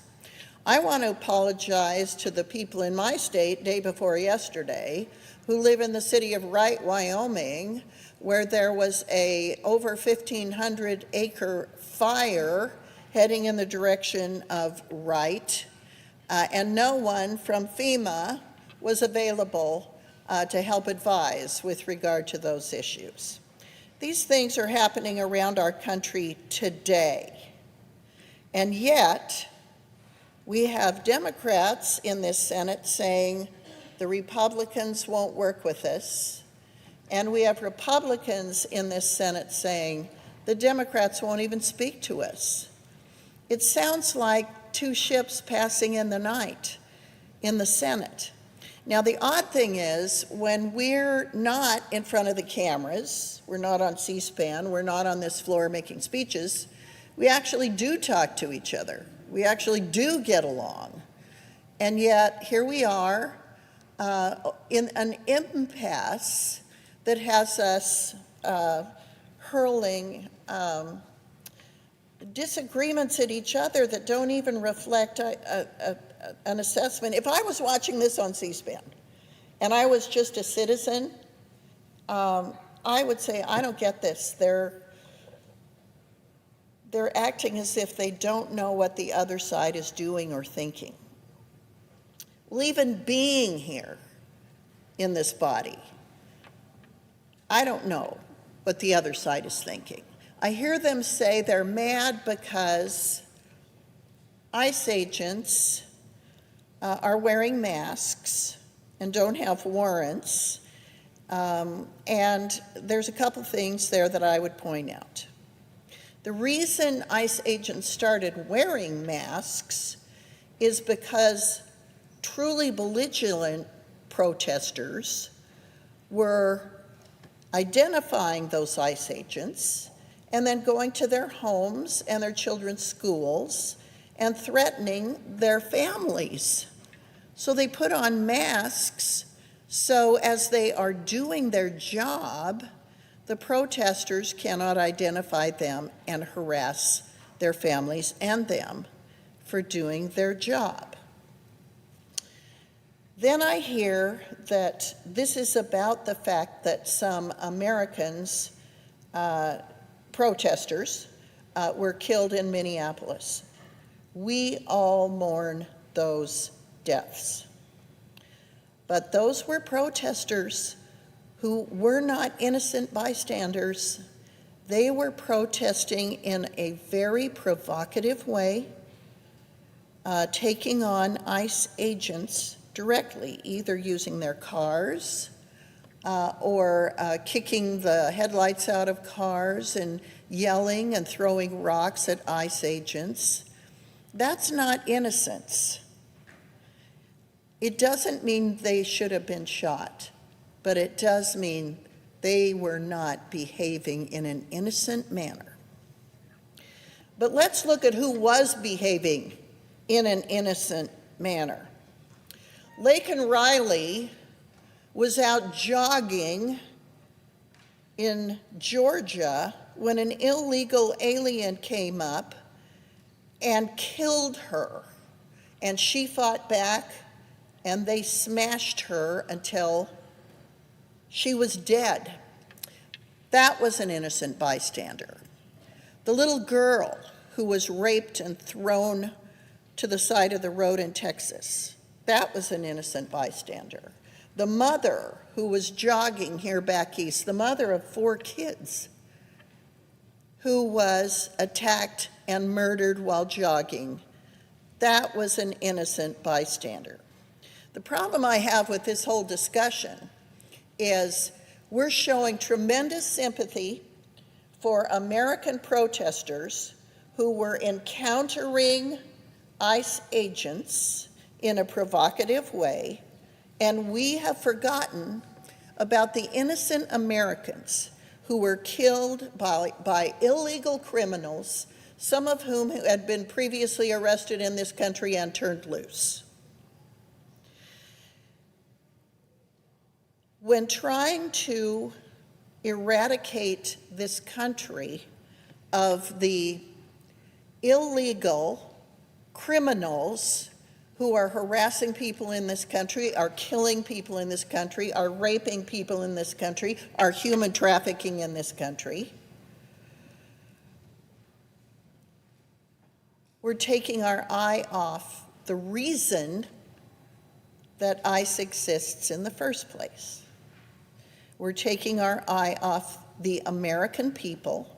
I want to apologize to the people in my state, day before yesterday, who live in the city of Wright, Wyoming, where there was a over 1,500 acre fire heading in the direction of Wright, and no one from FEMA was available to help advise with regard to those issues. These things are happening around our country today, and yet we have Democrats in this Senate saying The Republicans won't work with us. And we have Republicans in this Senate saying the Democrats won't even speak to us. It sounds like two ships passing in the night in the Senate. Now, the odd thing is, when we're not in front of the cameras, we're not on C-SPAN, we're not on this floor making speeches, we actually do talk to each other. We actually do get along. And yet, here we are in an impasse that has us hurling disagreements at each other that don't even reflect an assessment. If I was watching this on C-SPAN and I was just a citizen, I would say, I don't get this. They're acting as if they don't know what the other side is doing or thinking. Well, even being here in this body, I don't know what the other side is thinking. I hear them say they're mad because ICE agents are wearing masks and don't have warrants. And there's a couple things there that I would point out. The reason ICE agents started wearing masks is because truly belligerent protesters were identifying those ICE agents and then going to their homes and their children's schools and threatening their families. So they put on masks so as they are doing their job, the protesters cannot identify them and harass their families and them for doing their job. Then I hear that this is about the fact that some Americans, protesters, were killed in Minneapolis. We all mourn those deaths. But those were protesters who were not innocent bystanders. They were protesting in a very provocative way, taking on ICE agents directly, either using their cars or kicking the headlights out of cars and yelling and throwing rocks at ICE agents. That's not innocence. It doesn't mean they should have been shot, but it does mean they were not behaving in an innocent manner. But let's look at who was behaving in an innocent manner. Laken Riley was out jogging in Georgia when an illegal alien came up and killed her. And she fought back, and they smashed her until she was dead. That was an innocent bystander. The little girl who was raped and thrown to the side of the road in Texas, that was an innocent bystander. The mother who was jogging here back east, the mother of 4 kids, who was attacked and murdered while jogging, that was an innocent bystander. The problem I have with this whole discussion is we're showing tremendous sympathy for American protesters who were encountering ICE agents in a provocative way, and we have forgotten about the innocent Americans who were killed by illegal criminals, some of whom had been previously arrested in this country and turned loose. When trying to eradicate this country of the illegal criminals who are harassing people in this country, are killing people in this country, are raping people in this country, are human trafficking in this country, we're taking our eye off the reason that ICE exists in the first place. We're taking our eye off the American people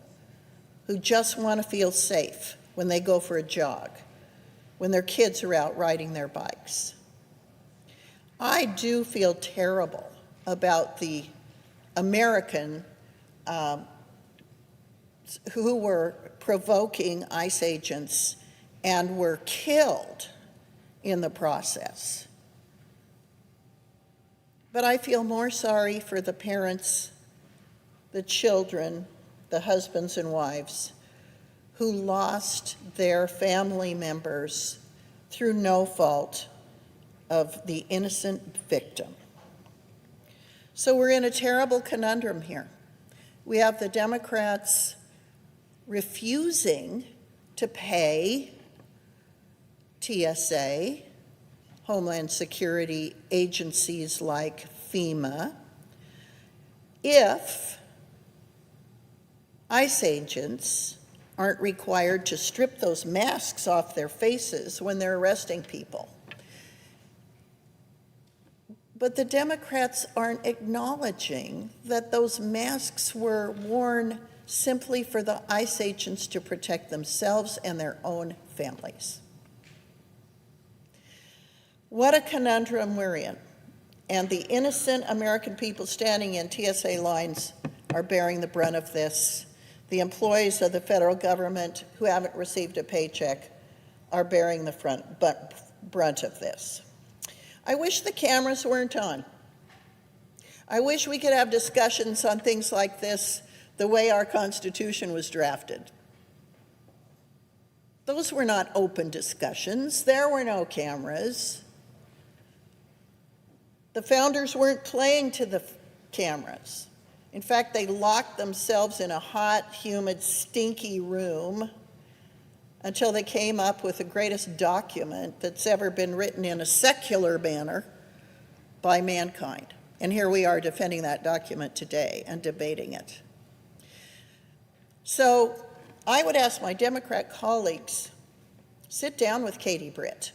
who just want to feel safe when they go for a jog, when their kids are out riding their bikes. I do feel terrible about the American who were provoking ICE agents and were killed in the process. But I feel more sorry for the parents, the children, the husbands and wives who lost their family members through no fault of the innocent victim. So we're in a terrible conundrum here. We have the Democrats refusing to pay TSA, Homeland Security agencies like FEMA, if ICE agents aren't required to strip those masks off their faces when they're arresting people. But the Democrats aren't acknowledging that those masks were worn simply for the ICE agents to protect themselves and their own families. What a conundrum we're in. And the innocent American people standing in TSA lines are bearing the brunt of this. The employees of the federal government who haven't received a paycheck are bearing the brunt of this. I wish the cameras weren't on. I wish we could have discussions on things like this the way our Constitution was drafted. Those were not open discussions. There were no cameras. The founders weren't playing to the cameras. In fact, they locked themselves in a hot, humid, stinky room until they came up with the greatest document that's ever been written in a secular manner by mankind. And here we are defending that document today and debating it. So I would ask my Democrat colleagues, sit down with Katie Britt.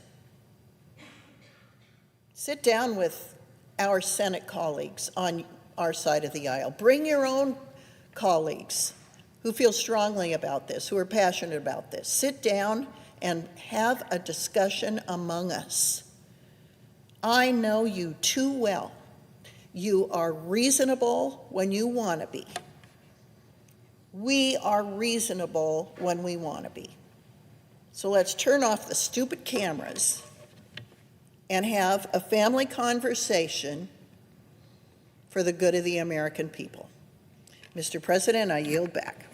Sit down with our Senate colleagues on our side of the aisle. Bring your own colleagues who feel strongly about this, who are passionate about this. Sit down and have a discussion among us. I know you too well. You are reasonable when you want to be. We are reasonable when we want to be. So let's turn off the stupid cameras and have a family conversation for the good of the American people. Mr. President, I yield back.